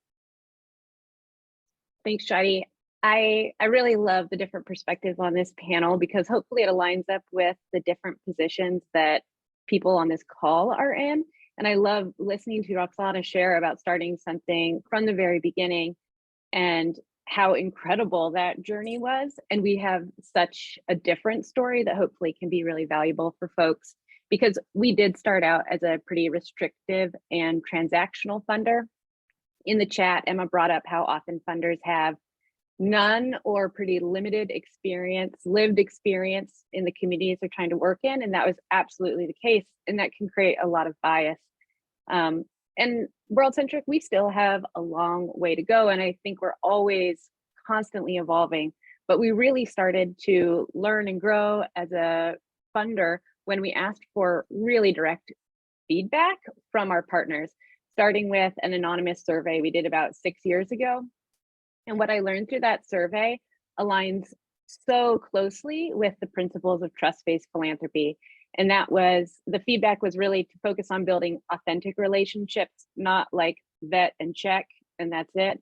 Thanks, Shadi. I really love the different perspectives on this panel, because hopefully it aligns up with the different positions that people on this call are in. And I love listening to Roxana share about starting something from the very beginning and how incredible that journey was. And we have such a different story that hopefully can be really valuable for folks, because we did start out as a pretty restrictive and transactional funder. In the chat, Emma brought up how often funders have none or pretty limited lived experience in the communities they're trying to work in. And that was absolutely the case. And that can create a lot of bias. And World-Centric, we still have a long way to go. And I think we're always constantly evolving, but we really started to learn and grow as a funder when we asked for really direct feedback from our partners, starting with an anonymous survey we did about 6 years ago. And what I learned through that survey aligns so closely with the principles of trust-based philanthropy. And that was, the feedback was really to focus on building authentic relationships, not like vet and check, and that's it.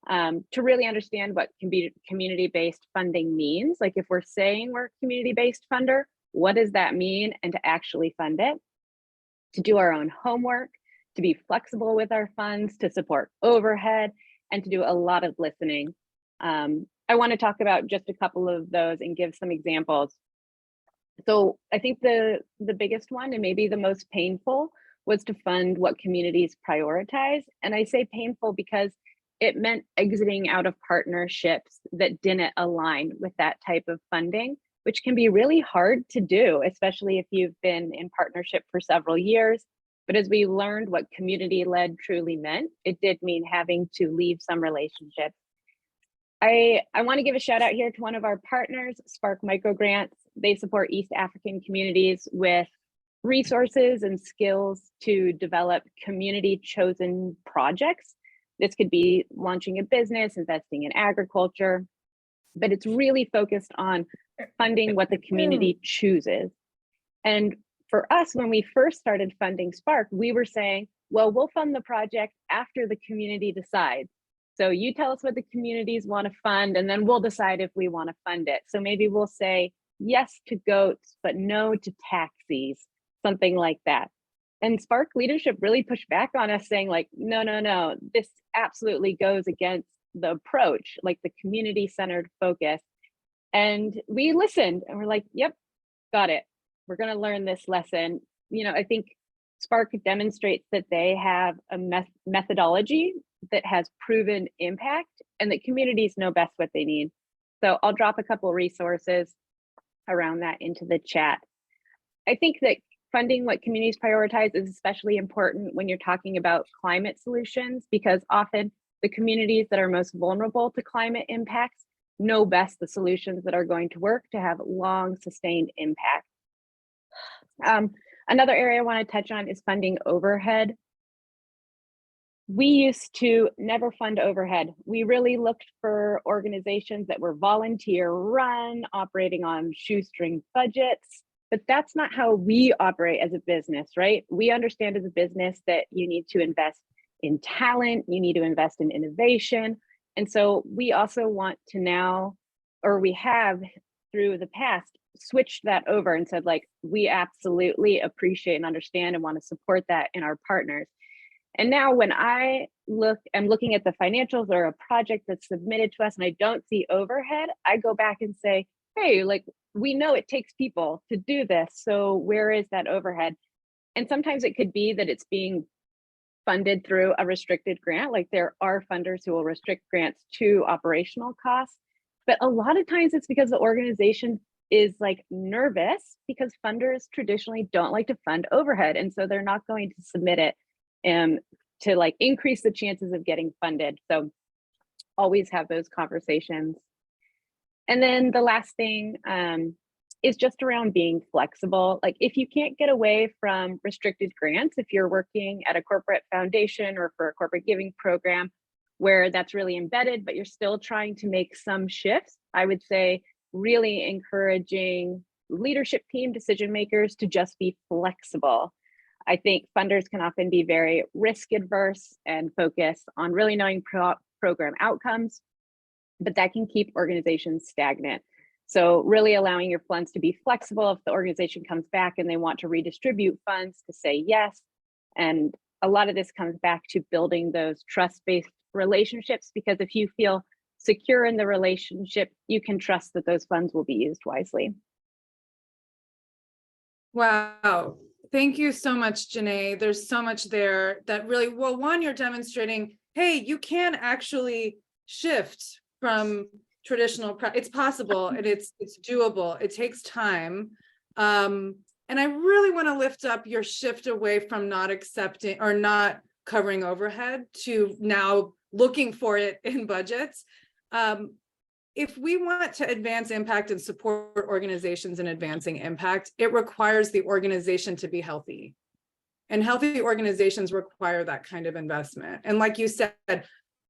To really understand what community-based funding means. Like if we're saying we're a community-based funder, what does that mean? And to actually fund it. To do our own homework, to be flexible with our funds, to support overhead, and to do a lot of listening. I want to talk about just a couple of those and give some examples. So I think the biggest one, and maybe the most painful, was to fund what communities prioritize. And I say painful because it meant exiting out of partnerships that didn't align with that type of funding, which can be really hard to do, especially if you've been in partnership for several years. But as we learned what community-led truly meant, it did mean having to leave some relationships. I want to give a shout out here to one of our partners, Spark Microgrants. They support East African communities with resources and skills to develop community-chosen projects. This could be launching a business, investing in agriculture, but it's really focused on funding what the community chooses. And for us, when we first started funding Spark, we were saying, well, we'll fund the project after the community decides. So you tell us what the communities want to fund, and then we'll decide if we want to fund it. So maybe we'll say yes to goats, but no to taxis, something like that. And Spark leadership really pushed back on us saying like, no, no, no, this absolutely goes against the approach, like the community-centered focus. And we listened and we're like, yep, got it. We're going to learn this lesson. I think Spark demonstrates that they have a methodology that has proven impact and that communities know best what they need. So I'll drop a couple resources around that into the chat. I think that funding what communities prioritize is especially important when you're talking about climate solutions, because often the communities that are most vulnerable to climate impacts know best the solutions that are going to work to have long sustained impact. Another area I want to touch on is funding overhead. We used to never fund overhead. We really looked for organizations that were volunteer run, operating on shoestring budgets, but that's not how we operate as a business, right? We understand as a business that you need to invest in talent, you need to invest in innovation. And so we also want to now, or we have through the past, switched that over and said like, we absolutely appreciate and understand and want to support that in our partners. And now when I'm looking at the financials or a project that's submitted to us and I don't see overhead, I go back and say, hey, like, we know it takes people to do this. So where is that overhead? And sometimes it could be that it's being funded through a restricted grant. Like there are funders who will restrict grants to operational costs. But a lot of times it's because the organization is like nervous because funders traditionally don't like to fund overhead. And so they're not going to submit it to like increase the chances of getting funded. So always have those conversations. And then the last thing is just around being flexible. Like if you can't get away from restricted grants, if you're working at a corporate foundation or for a corporate giving program where that's really embedded, but you're still trying to make some shifts, I would say really encouraging leadership team decision makers to just be flexible. I think funders can often be very risk adverse and focus on really knowing program outcomes, but that can keep organizations stagnant. So really allowing your funds to be flexible if the organization comes back and they want to redistribute funds to say yes. And a lot of this comes back to building those trust-based relationships, because if you feel secure in the relationship, you can trust that those funds will be used wisely. Wow. Thank you so much, Janae. There's so much there that really, well, one, you're demonstrating, hey, you can actually shift from traditional, it's possible and it's doable. It takes time. And I really want to lift up your shift away from not accepting or not covering overhead to now looking for it in budgets. If we want to advance impact and support organizations in advancing impact, it requires the organization to be healthy. And healthy organizations require that kind of investment. And like you said,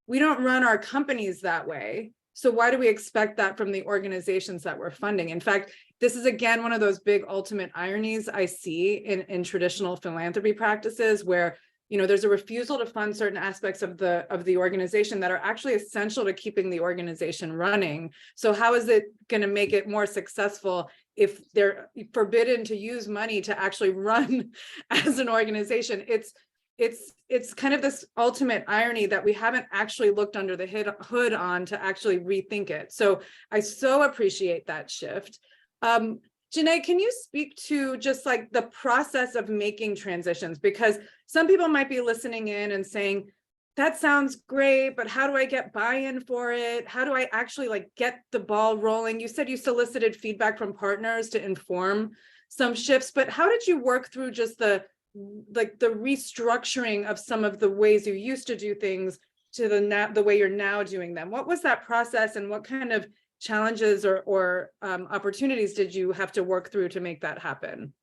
we don't run our companies that way. So why do we expect that from the organizations that we're funding? In fact, this is again one of those big ultimate ironies I see in traditional philanthropy practices where there's a refusal to fund certain aspects of the organization that are actually essential to keeping the organization running. So how is it going to make it more successful if they're forbidden to use money to actually run as an organization? It's kind of this ultimate irony that we haven't actually looked under the hood on to actually rethink it. So I so appreciate that shift. Janae, can you speak to just like the process of making transitions? Because some people might be listening in and saying, that sounds great, but how do I get buy-in for it? How do I actually like get the ball rolling? You said you solicited feedback from partners to inform some shifts, but how did you work through just the restructuring of some of the ways you used to do things to the way you're now doing them? What was that process and what kind of challenges or opportunities did you have to work through to make that happen?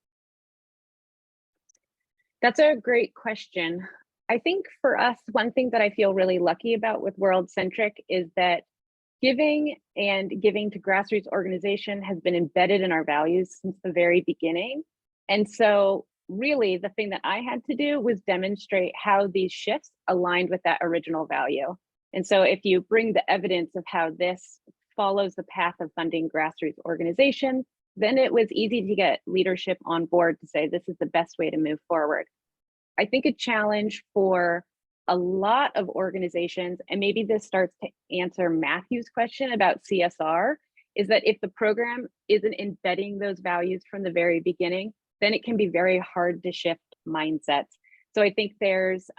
That's a great question. I think for us, one thing that I feel really lucky about with World Centric is that giving to grassroots organization has been embedded in our values since the very beginning. And so really the thing that I had to do was demonstrate how these shifts aligned with that original value. And so if you bring the evidence of how this follows the path of funding grassroots organizations, then it was easy to get leadership on board to say this is the best way to move forward. I think a challenge for a lot of organizations, and maybe this starts to answer Matthew's question about CSR, is that if the program isn't embedding those values from the very beginning, then it can be very hard to shift mindsets. So I think there's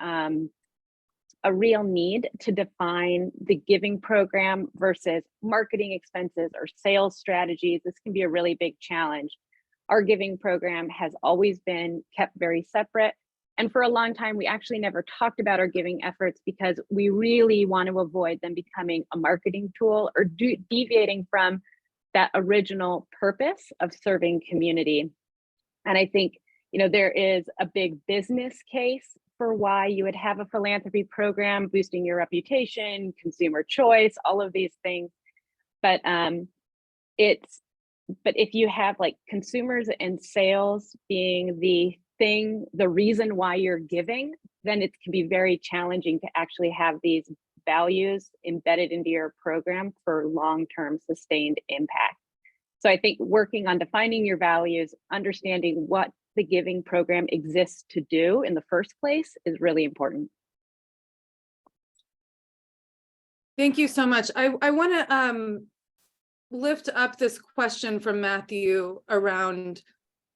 a real need to define the giving program versus marketing expenses or sales strategies. This can be a really big challenge. Our giving program has always been kept very separate. And for a long time, we actually never talked about our giving efforts because we really want to avoid them becoming a marketing tool or deviating from that original purpose of serving community. And I think, there is a big business case for why you would have a philanthropy program, boosting your reputation, consumer choice, all of these things. But if you have like consumers and sales being the reason why you're giving, then it can be very challenging to actually have these values embedded into your program for long-term sustained impact. So I think working on defining your values, understanding what the giving program exists to do in the first place is really important. Thank you so much. I want to lift up this question from Matthew around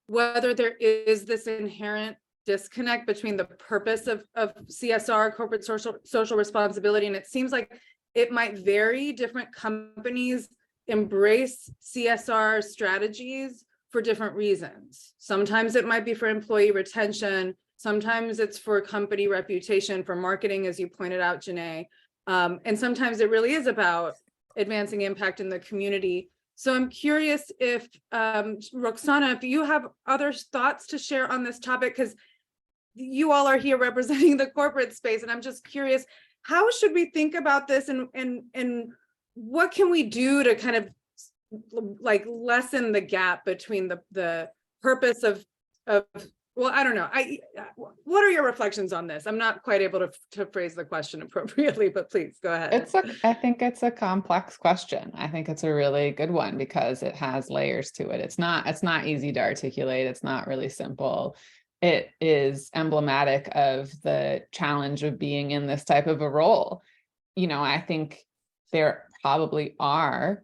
whether there is this inherent disconnect between the purpose of CSR, corporate social responsibility, and it seems like it might vary. Different companies embrace CSR strategies for different reasons. Sometimes it might be for employee retention. Sometimes it's for company reputation, for marketing, as you pointed out, Janae. And sometimes it really is about advancing impact in the community. So I'm curious if, Roxana, if you have other thoughts to share on this topic, because you all are here representing the corporate space, and I'm just curious, how should we think about this, and what can we do to kind of like lessen the gap between the purpose of well, I don't know. What are your reflections on this? I'm not quite able to phrase the question appropriately, but please go ahead. I think it's a complex question. I think it's a really good one because it has layers to it. It's not easy to articulate. It's not really simple. It is emblematic of the challenge of being in this type of a role. I think there probably are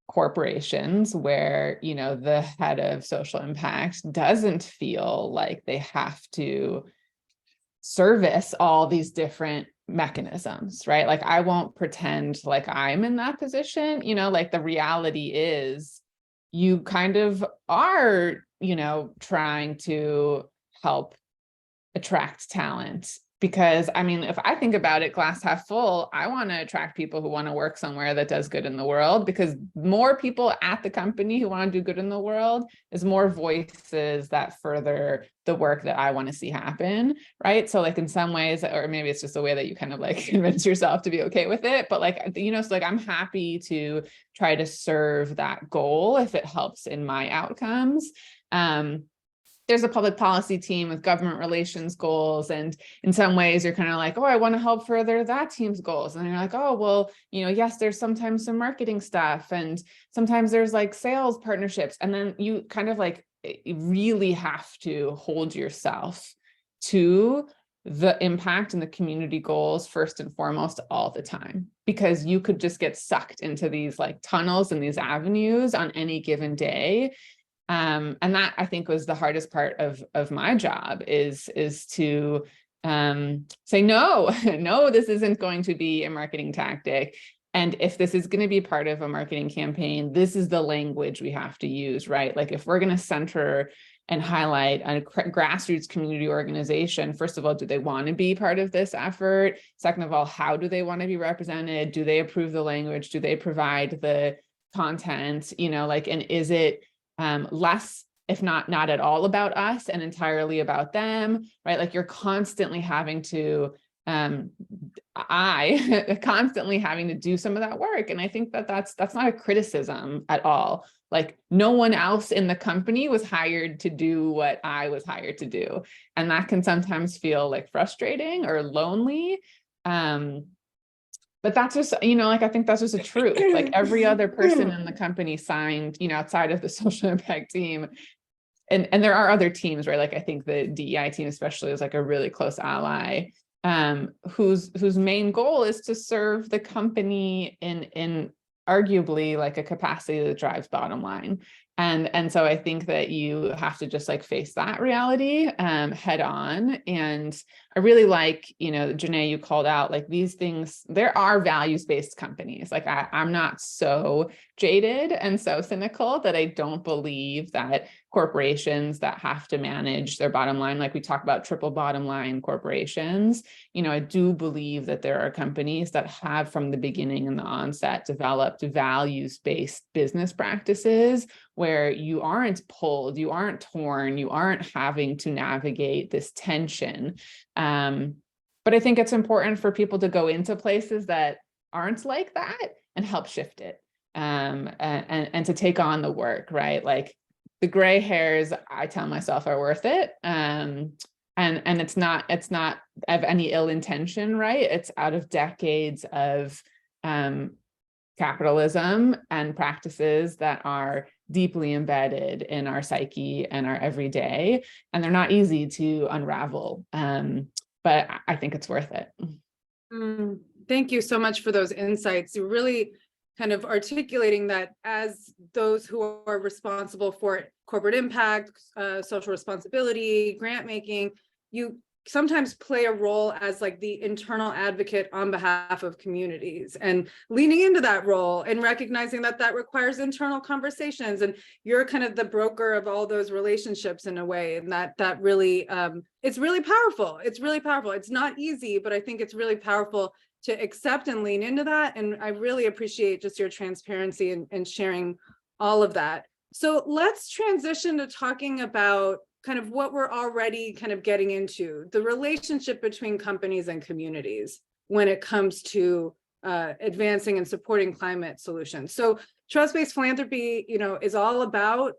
corporations where, the head of social impact doesn't feel like they have to service all these different mechanisms, right? Like, I won't pretend like I'm in that position, like the reality is you kind of are, trying to help attract talent. Because if I think about it, glass half full, I want to attract people who want to work somewhere that does good in the world, because more people at the company who want to do good in the world is more voices that further the work that I want to see happen, right? So like in some ways, or maybe it's just a way that you kind of like convince yourself to be okay with it, but like, so like I'm happy to try to serve that goal if it helps in my outcomes. There's a public policy team with government relations goals. And in some ways you're kind of like, oh, I want to help further that team's goals. And you're like, oh, well, yes, there's sometimes some marketing stuff and sometimes there's like sales partnerships. And then you kind of like really have to hold yourself to the impact and the community goals first and foremost all the time, because you could just get sucked into these like tunnels and these avenues on any given day. And that I think was the hardest part of my job is to say, no, this isn't going to be a marketing tactic. And if this is going to be part of a marketing campaign, this is the language we have to use, right? Like if we're going to center and highlight a grassroots community organization, first of all, do they want to be part of this effort? Second of all, how do they want to be represented? Do they approve the language? Do they provide the content? And is it less, if not at all about us and entirely about them, right? Like you're constantly having to, constantly having to do some of that work. And I think that's not a criticism at all. Like no one else in the company was hired to do what I was hired to do. And that can sometimes feel like frustrating or lonely. But that's just, like, I think that's just a truth. Like every other person in the company signed, outside of the social impact team. And there are other teams, right? Like I think the DEI team especially is like a really close ally, whose main goal is to serve the company in arguably like a capacity that drives bottom line. And so I think that you have to just like face that reality head on. And I really like, Janae, you called out like these things, there are values-based companies. Like I'm not so jaded and so cynical that I don't believe that corporations that have to manage their bottom line, like we talk about triple bottom line corporations, I do believe that there are companies that have from the beginning and the onset developed values-based business practices where you aren't pulled, you aren't torn, you aren't having to navigate this tension. But I think it's important for people to go into places that aren't like that and help shift it, and to take on the work, right? Like the gray hairs, I tell myself, are worth it. And it's not of any ill intention, right? It's out of decades of capitalism and practices that are deeply embedded in our psyche and our everyday, and they're not easy to unravel. But I think it's worth it. Thank you so much for those insights. You're really kind of articulating that as those who are responsible for corporate impact, social responsibility, grant making, you sometimes play a role as like the internal advocate on behalf of communities, and leaning into that role and recognizing that that requires internal conversations, and you're kind of the broker of all those relationships in a way, and that really it's really powerful. It's really powerful. It's not easy, but I think it's really powerful to accept and lean into that. And I really appreciate just your transparency and sharing all of that. So let's transition to talking about kind of what we're already kind of getting into, the relationship between companies and communities when it comes to advancing and supporting climate solutions. So trust-based philanthropy, is all about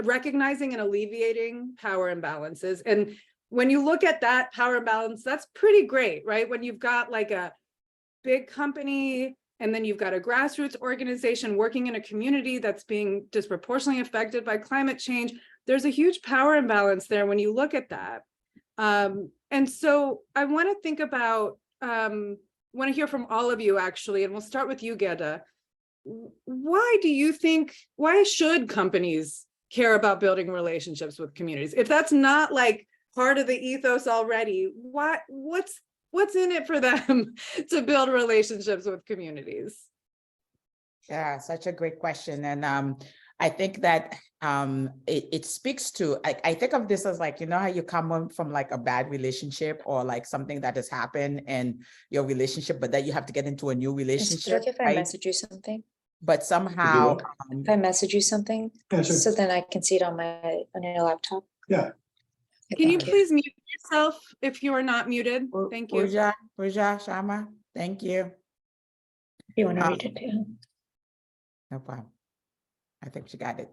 recognizing and alleviating power imbalances. And when you look at that power imbalance, that's pretty great, right? When you've got like a big company and then you've got a grassroots organization working in a community that's being disproportionately affected by climate change, there's a huge power imbalance there when you look at that. And so I want to think about, want to hear from all of you actually, and we'll start with you, Gerda. Why should companies care about building relationships with communities? If that's not like part of the ethos already, what's in it for them to build relationships with communities? Yeah, such a great question. And I think that it speaks to, I think of this as like, how you come from like a bad relationship or like something that has happened in your relationship, but then you have to get into a new relationship. If I right? message you something, But somehow, if I message you something, so then I can see it on your laptop. Yeah. Can you please mute yourself if you are not muted? Thank you. Pooja, Shama, thank you. If you want to read it too. No problem. I think she got it.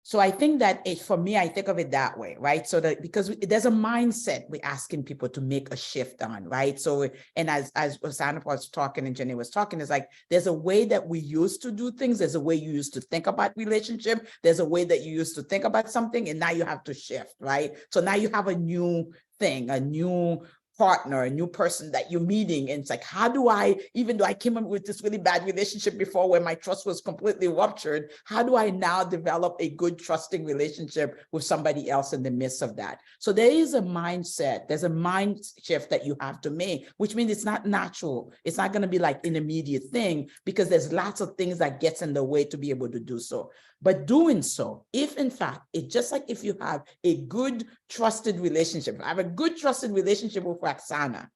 So I think that for me, I think of it that way, right? So that because there's a mindset we're asking people to make a shift on, right? So, and as Sandra was talking and Jenny was talking, it's like, there's a way that we used to do things. There's a way you used to think about relationship. There's a way that you used to think about something, and now you have to shift, right? So now you have a new thing, a new partner, a new person that you're meeting. And it's like, how do I, even though I came up with this really bad relationship before where my trust was completely ruptured, how do I now develop a good trusting relationship with somebody else in the midst of that? So there is a mindset, there's a mind shift that you have to make, which means it's not natural. It's not going to be like an immediate thing because there's lots of things that gets in the way to be able to do so. But doing so, if in fact, it's just like if you have a good trusted relationship, I have a good trusted relationship with Roxana,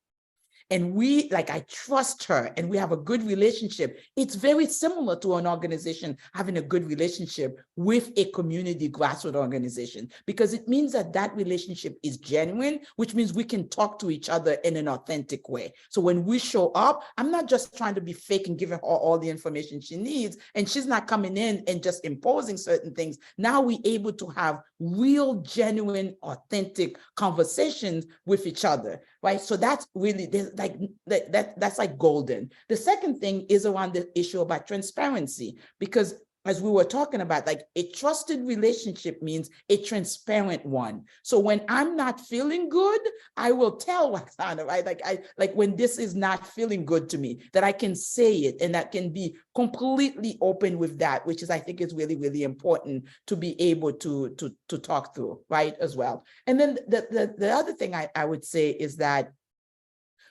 and I trust her and we have a good relationship, it's very similar to an organization having a good relationship with a community grassroots organization, because it means that that relationship is genuine, which means we can talk to each other in an authentic way. So when we show up, I'm not just trying to be fake and giving her all the information she needs, and she's not coming in and just imposing certain things. Now we're able to have real, genuine, authentic conversations with each other, right? So that's really that's like golden. The second thing is around the issue about transparency, because as we were talking about, like, a trusted relationship means a transparent one. So when I'm not feeling good, I will tell Roxana, right? Like when this is not feeling good to me, that I can say it, and that can be completely open with that, which is, I think, is really, really important to be able to talk through, right, as well. And then the other thing I would say is that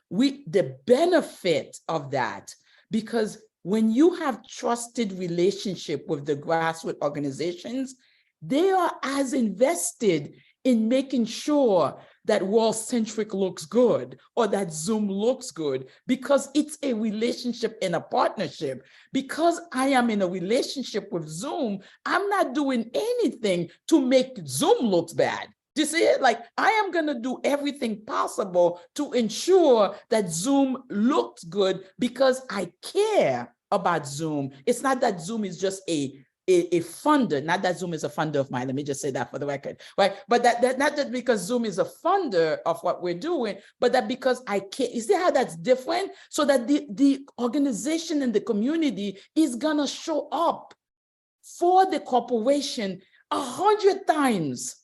the benefit of that, because when you have trusted relationship with the grassroots organizations, they are as invested in making sure that Wall-centric looks good or that Zoom looks good, because it's a relationship and a partnership. Because I am in a relationship with Zoom, I'm not doing anything to make Zoom look bad. Do you see it? Like, I am going to do everything possible to ensure that Zoom looks good because I care about Zoom. It's not that Zoom is just a funder, not that Zoom is a funder of mine. Let me just say that for the record, right? But that not just because Zoom is a funder of what we're doing, but that because I care. You see how that's different? So that the organization and the community is going to show up for the corporation 100 times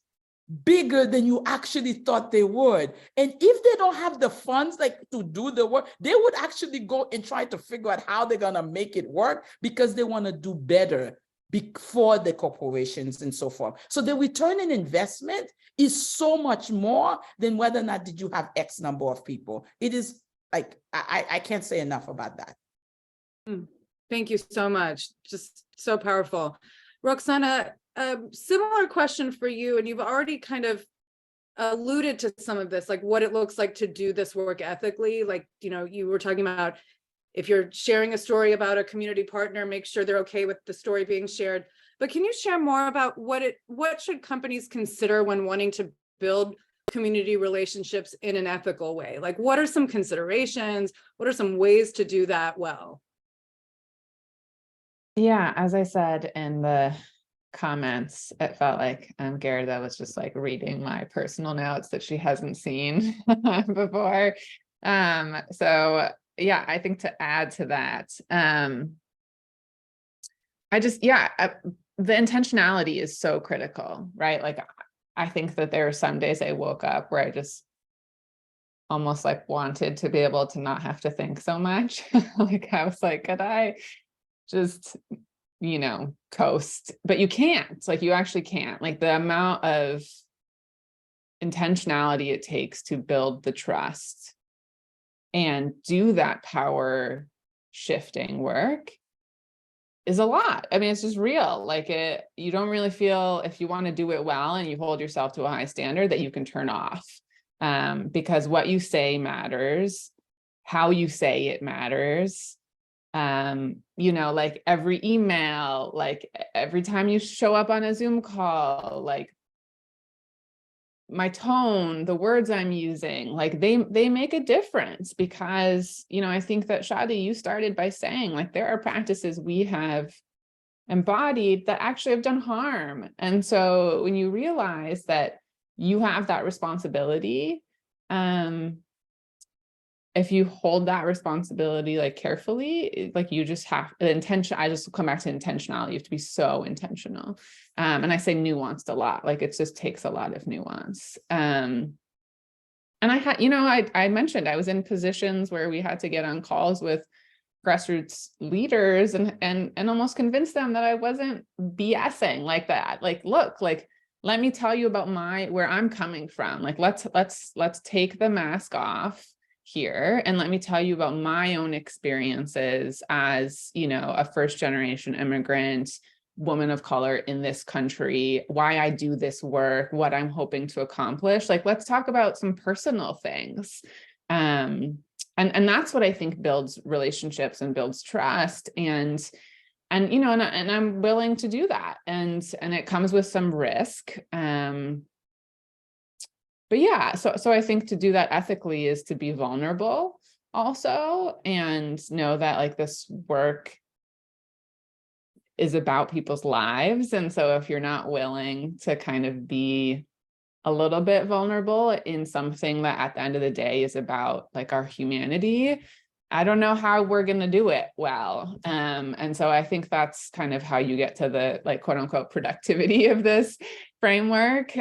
bigger than you actually thought they would. And if they don't have the funds to do the work, they would actually go and try to figure out how they're going to make it work, because they want to do better before the corporations and so forth. So the return in investment is so much more than whether or not did you have X number of people. It is like, I can't say enough about that. Thank you so much. Just so powerful. Roxana, a similar question for you, and you've already kind of alluded to some of this, like what it looks like to do this work ethically. Like, you were talking about, if you're sharing a story about a community partner, make sure they're okay with the story being shared. But can you share more about what should companies consider when wanting to build community relationships in an ethical way? Like, what are some considerations? What are some ways to do that well? Yeah, as I said in the comments, it felt like Gerda was just like reading my personal notes that she hasn't seen before. So yeah, I think to add to that, the intentionality is so critical, right? Like, I think that there are some days I woke up where I just almost like wanted to be able to not have to think so much. Like, I was like, could I just, coast? But you can't, like, you actually can't. Like, the amount of intentionality it takes to build the trust and do that power shifting work is a lot. I mean, it's just real. Like, you don't really feel, if you want to do it well and you hold yourself to a high standard, that you can turn off, because what you say matters, how you say it matters. Like every email, like every time you show up on a Zoom call, like my tone, the words I'm using, like they make a difference, because, I think that Shadi, you started by saying, like, there are practices we have embodied that actually have done harm. And so when you realize that you have that responsibility, if you hold that responsibility like carefully, like, you just have the intention. I just come back to intentionality. You have to be so intentional. And I say nuanced a lot, like, it just takes a lot of nuance. And I had, I mentioned I was in positions where we had to get on calls with grassroots leaders and almost convince them that I wasn't BSing like that. Like, look, like, let me tell you about where I'm coming from. Like, let's take the mask off here, and let me tell you about my own experiences as, a first generation immigrant woman of color in this country, why I do this work, what I'm hoping to accomplish. Like, let's talk about some personal things. and that's what I think builds relationships and builds trust. And you know, and I'm willing to do that. And it comes with some risk. But yeah, so I think to do that ethically is to be vulnerable also, and know that like this work is about people's lives. And so if you're not willing to kind of be a little bit vulnerable in something that at the end of the day is about like our humanity, I don't know how we're going to do it well. And so I think that's kind of how you get to the like quote unquote productivity of this framework.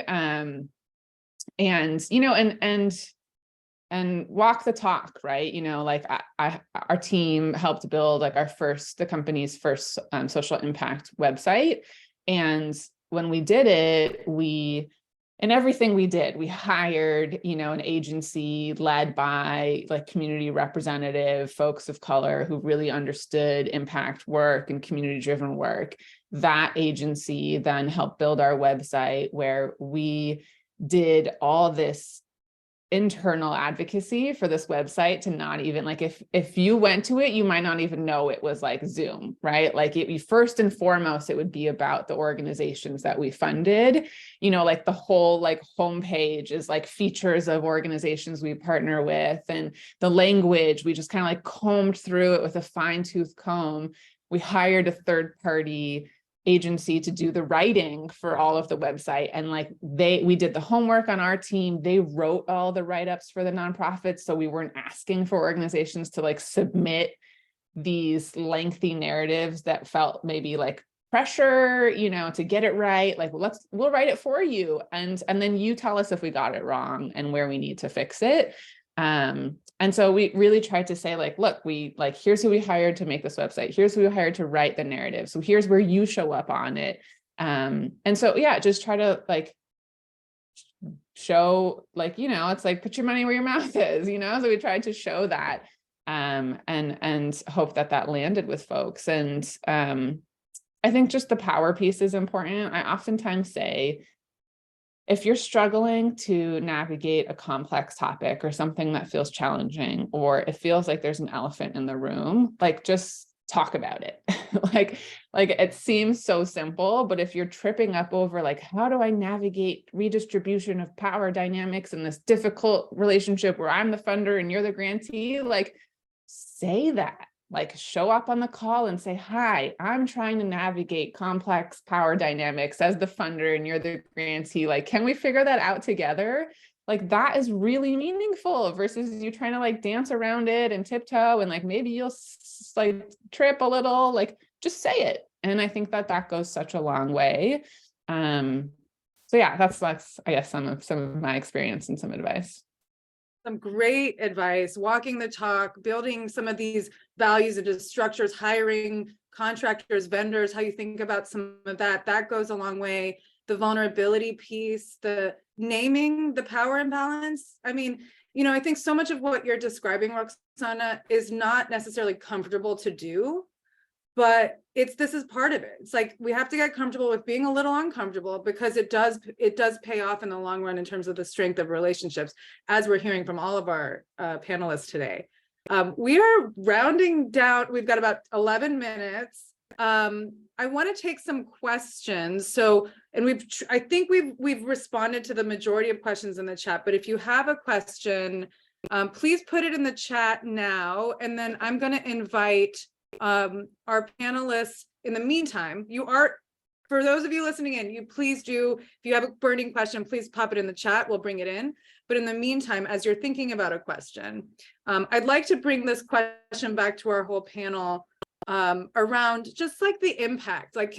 And, you know, and walk the talk, right? You know, like our team helped build like the company's first social impact website. And when we did it, in everything we did, we hired, you know, an agency led by like community representative folks of color who really understood impact work and community driven work. That agency then helped build our website, where we did all this internal advocacy for this website to not even like, if you went to it, you might not even know it was like Zoom, right? Like first and foremost, it would be about the organizations that we funded, you know, like the whole like homepage is like features of organizations we partner with, and the language, we just kind of like combed through it with a fine-tooth comb. We hired a third party agency to do the writing for all of the website. And like we did the homework on our team. They wrote all the write-ups for the nonprofits. So we weren't asking for organizations to like submit these lengthy narratives that felt maybe like pressure, you know, to get it right. Like, we'll write it for you. And then you tell us if we got it wrong and where we need to fix it. And so we really tried to say like, look, here's who we hired to make this website. Here's who we hired to write the narrative. So here's where you show up on it. And so, yeah, just try to like show like, you know, it's like, put your money where your mouth is, you know? So we tried to show that, and hope that landed with folks. And, I think just the power piece is important. I oftentimes say, if you're struggling to navigate a complex topic or something that feels challenging, or it feels like there's an elephant in the room, like just talk about it. like it seems so simple, but if you're tripping up over like, how do I navigate redistribution of power dynamics in this difficult relationship where I'm the funder and you're the grantee, like say that. Like show up on the call and say, hi, I'm trying to navigate complex power dynamics as the funder and you're the grantee. Like, can we figure that out together? Like that is really meaningful versus you trying to like dance around it and tiptoe and like maybe you'll like trip a little, like just say it. And I think that goes such a long way. So yeah, that's I guess some of my experience and some advice. Some great advice, walking the talk, building some of these values into structures, hiring contractors, vendors, how you think about some of that goes a long way. The vulnerability piece, the naming the power imbalance. I mean, you know, I think so much of what you're describing, Roxana, is not necessarily comfortable to do, but this is part of it. It's like we have to get comfortable with being a little uncomfortable, because it does pay off in the long run in terms of the strength of relationships, as we're hearing from all of our panelists today. We are rounding down. We've got about 11 minutes. I want to take some questions. So, and I think we've responded to the majority of questions in the chat, but if you have a question, please put it in the chat now, and then I'm going to invite our panelists. In the meantime, for those of you listening in, if you have a burning question, please pop it in the chat, we'll bring it in. But in the meantime, as you're thinking about a question, I'd like to bring this question back to our whole panel around just like the impact. Like,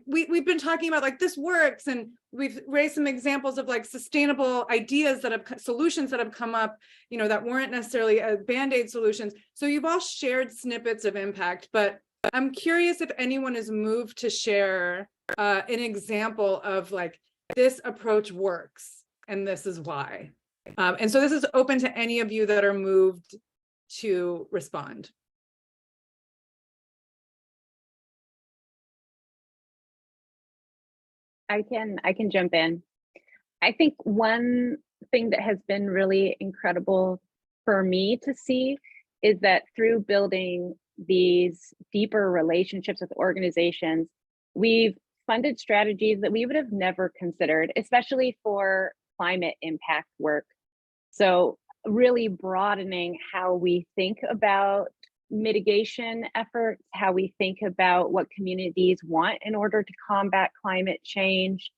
we've been talking about like this works, and we've raised some examples of like sustainable ideas solutions that have come up, you know, that weren't necessarily band-aid solutions. So you've all shared snippets of impact, but I'm curious if anyone is moved to share an example of like, this approach works and this is why. And so this is open to any of you that are moved to respond. I can jump in. I think one thing that has been really incredible for me to see is that through building these deeper relationships with organizations, we've funded strategies that we would have never considered, especially for climate impact work. So really broadening how we think about mitigation efforts, how we think about what communities want in order to combat climate change.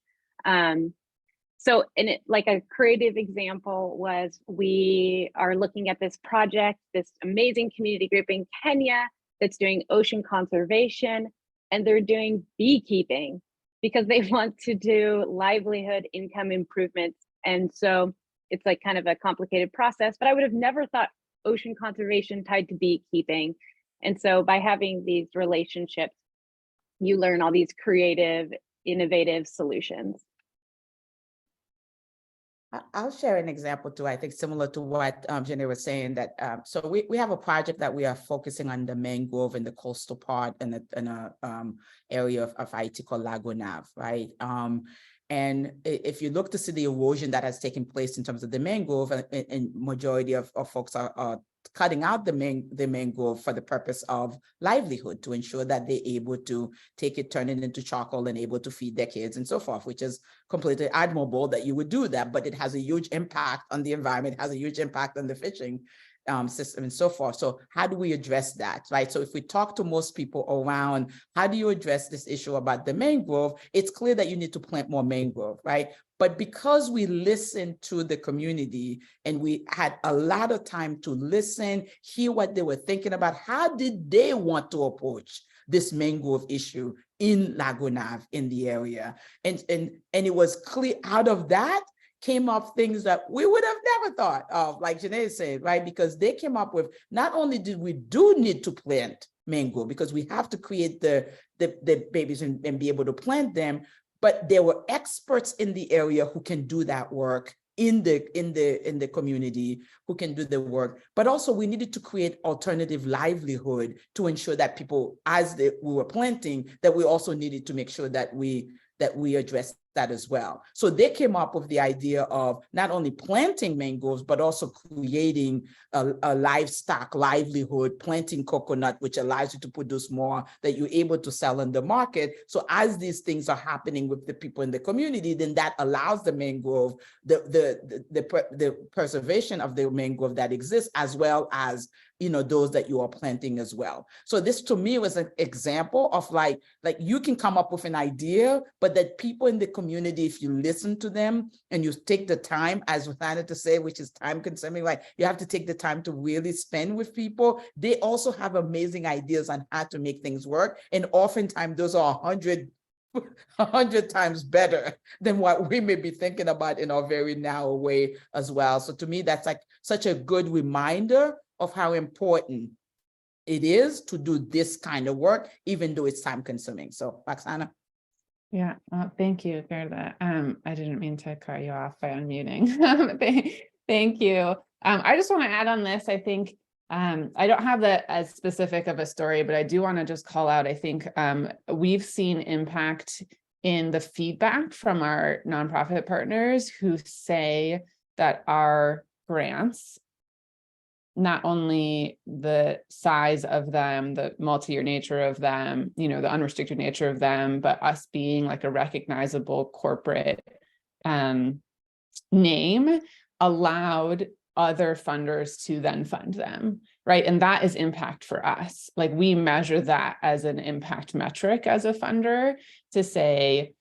So like a creative example was, we are looking at this project, this amazing community group in Kenya that's doing ocean conservation, and they're doing beekeeping because they want to do livelihood income improvements. And so it's like kind of a complicated process, but I would have never thought ocean conservation tied to beekeeping. And so by having these relationships, you learn all these creative, innovative solutions. I'll share an example too, I think similar to what Jenny was saying, that so we have a project that we are focusing on the mangrove in the coastal part in a area of Haiti called Lago Nav, right? And if you look to see the erosion that has taken place in terms of the mangrove, and majority of folks are cutting out the mangrove for the purpose of livelihood, to ensure that they're able to take it, turn it into charcoal, and able to feed their kids and so forth, which is completely admirable that you would do that, but it has a huge impact on the environment, has a huge impact on the fishing system and so forth. So how do we address that, right? So if we talk to most people around, how do you address this issue about the mangrove? It's clear that you need to plant more mangrove, right? But because we listened to the community and we had a lot of time to listen, hear what they were thinking about, how did they want to approach this mangrove issue in Lago Nav, in the area? And it was clear out of that came up things that we would have never thought of, like Janae said, right? Because they came up with, not only did we need to plant mangrove, because we have to create the babies and be able to plant them, but there were experts in the area who can do that work in the community, who can do the work. But also we needed to create alternative livelihood to ensure that people, as we were planting, that we also needed to make sure that we address that as well. So they came up with the idea of not only planting mangroves, but also creating a livestock livelihood, planting coconut, which allows you to produce more that you're able to sell in the market. So as these things are happening with the people in the community, then that allows the mangrove, the preservation of the mangrove that exists, as well as, you know, those that you are planting as well. So this to me was an example of like you can come up with an idea, but that people in the community, if you listen to them and you take the time, as Hannah to say, which is time consuming, like you have to take the time to really spend with people. They also have amazing ideas on how to make things work. And oftentimes those are 100 times better than what we may be thinking about in our very narrow way as well. So to me, that's like such a good reminder of how important it is to do this kind of work, even though it's time consuming. So Roxana. Yeah, thank you, Gerda. I didn't mean to cut you off by unmuting. Thank you. I just want to add on this. I think I don't have as specific of a story, but I do want to just call out, I think we've seen impact in the feedback from our nonprofit partners who say that our grants, not only the size of them, the multi-year nature of them, you know, the unrestricted nature of them, but us being like a recognizable corporate name allowed other funders to then fund them, right? And that is impact for us. Like we measure that as an impact metric as a funder to say,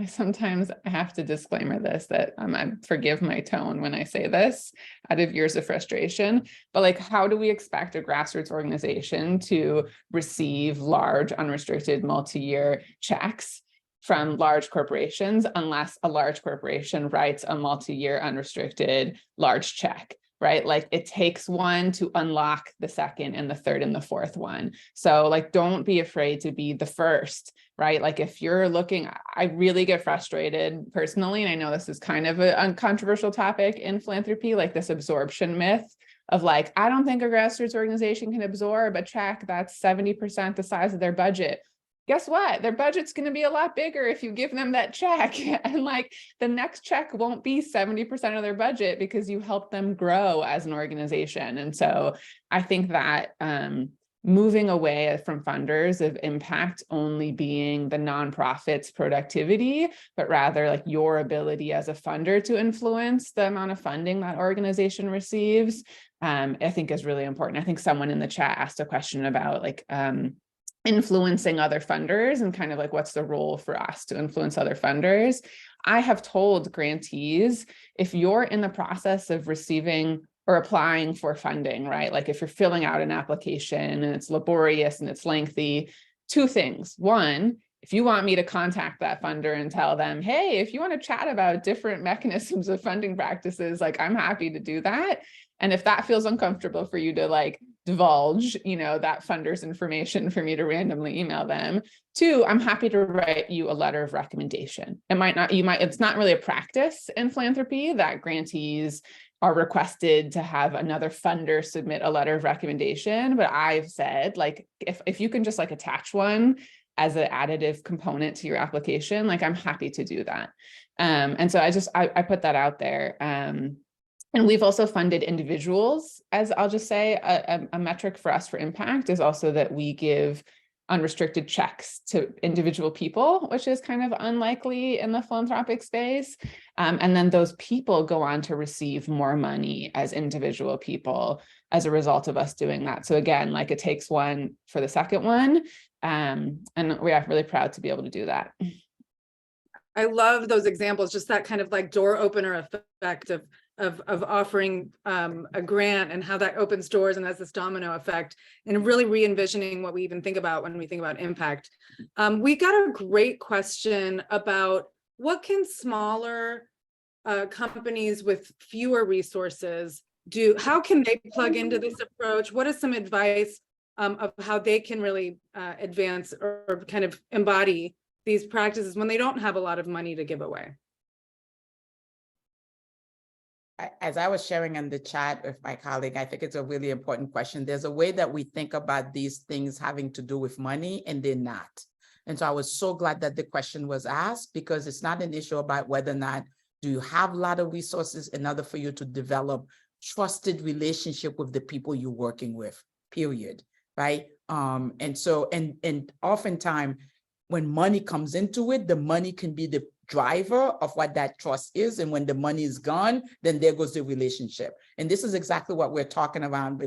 sometimes I have to disclaimer this, that I forgive my tone when I say this out of years of frustration, but like, how do we expect a grassroots organization to receive large, unrestricted, multi-year checks from large corporations unless a large corporation writes a multi-year, unrestricted, large check? Right? Like it takes one to unlock the second and the third and the fourth one. So like, don't be afraid to be the first, right? Like if you're looking, I really get frustrated personally, and I know this is kind of a controversial topic in philanthropy, like this absorption myth of like, I don't think a grassroots organization can absorb a check that's 70% the size of their budget. guess what? Their budget's going to be a lot bigger if you give them that check. And like the next check won't be 70% of their budget because you help them grow as an organization. And so I think that moving away from funders of impact only being the nonprofit's productivity, but rather like your ability as a funder to influence the amount of funding that organization receives, I think is really important. I think someone in the chat asked a question about like, influencing other funders and kind of like what's the role for us to influence other funders. I have told grantees, if you're in the process of receiving or applying for funding, right? Like if you're filling out an application and it's laborious and it's lengthy, two things. One, if you want me to contact that funder and tell them, hey, if you want to chat about different mechanisms of funding practices, like I'm happy to do that. And if that feels uncomfortable for you to like divulge, you know, that funder's information for me to randomly email them. Two, I'm happy to write you a letter of recommendation. It's not really a practice in philanthropy that grantees are requested to have another funder submit a letter of recommendation. But I've said, like, if you can just like attach one as an additive component to your application, like I'm happy to do that. And so I put that out there. And we've also funded individuals, as I'll just say, a metric for us for impact is also that we give unrestricted checks to individual people, which is kind of unlikely in the philanthropic space. And then those people go on to receive more money as individual people as a result of us doing that. So again, like it takes one for the second one. And we are really proud to be able to do that. I love those examples, just that kind of like door opener effect of offering a grant and how that opens doors and has this domino effect, and really re-envisioning what we even think about when we think about impact. We got a great question about what can smaller companies with fewer resources do? How can they plug into this approach? What is some advice of how they can really advance or kind of embody these practices when they don't have a lot of money to give away? As I was sharing in the chat with my colleague, I think it's a really important question. There's a way that we think about these things having to do with money, and they're not. And so I was so glad that the question was asked, because it's not an issue about whether or not do you have a lot of resources in order for you to develop trusted relationship with the people you're working with, period, right? And oftentimes when money comes into it, the money can be the driver of what that trust is. And when the money is gone, then there goes the relationship. And this is exactly what we're talking about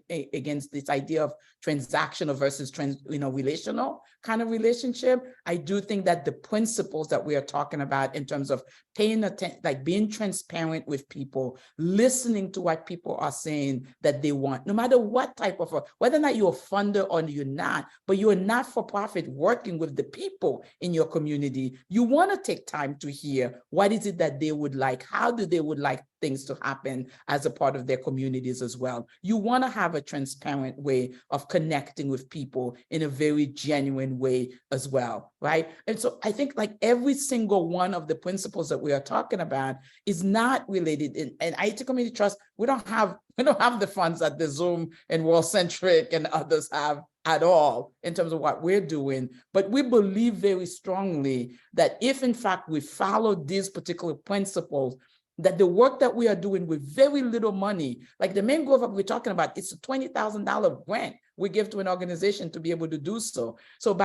against this idea of transactional versus relational kind of relationship. I do think that the principles that we are talking about in terms of paying attention, like being transparent with people, listening to what people are saying that they want, no matter what type of, whether or not you're a funder or you're not, but you're not for profit working with the people in your community, you want to take time to hear what is it that they would like, how do they would like things to happen as a part of their communities as well. You want to have a transparent way of connecting with people in a very genuine way as well, right? And so I think like every single one of the principles that we are talking about is not related. In IT Community Trust, we don't have the funds that the Zoom and World Centric and others have at all in terms of what we're doing. But we believe very strongly that if in fact we follow these particular principles, that the work that we are doing with very little money, like the main goal that we're talking about, it's a $20,000 grant we give to an organization to be able to do so. So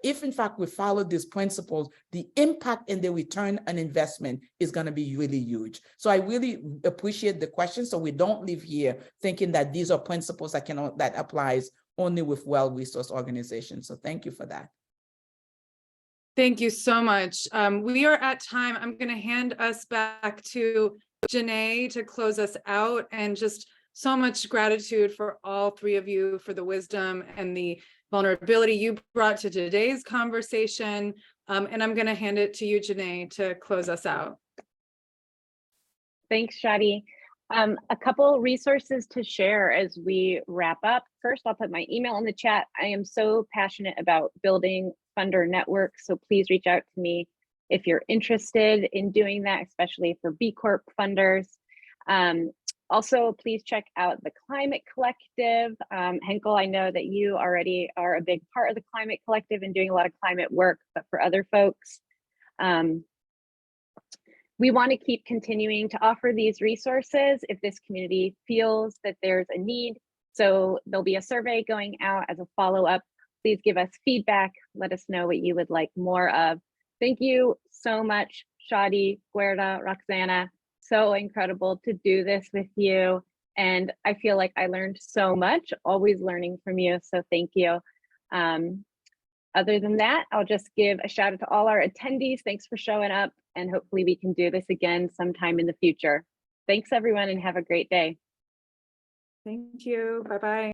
if in fact we follow these principles, the impact and the return on investment is going to be really huge. So I really appreciate the question. So we don't leave here thinking that these are principles that applies only with well-resourced organizations. So thank you for that. Thank you so much. We are at time. I'm going to hand us back to Janae to close us out, and just so much gratitude for all three of you for the wisdom and the vulnerability you brought to today's conversation. And I'm going to hand it to you, Janae, to close us out. Thanks, Shadi. A couple resources to share as we wrap up. First, I'll put my email in the chat. I am so passionate about building funder networks, so please reach out to me if you're interested in doing that, especially for B Corp funders. Also, please check out the Climate Collective. Henkel, I know that you already are a big part of the Climate Collective and doing a lot of climate work, but for other folks, we want to keep continuing to offer these resources if this community feels that there's a need. So there'll be a survey going out as a follow-up. Please give us feedback. Let us know what you would like more of. Thank you so much, Shadi, Guerda, Roxana. So incredible to do this with you. And I feel like I learned so much, always learning from you. So thank you. Other than that, I'll just give a shout out to all our attendees. Thanks for showing up, and hopefully we can do this again sometime in the future. Thanks everyone, and have a great day. Thank you. Bye-bye.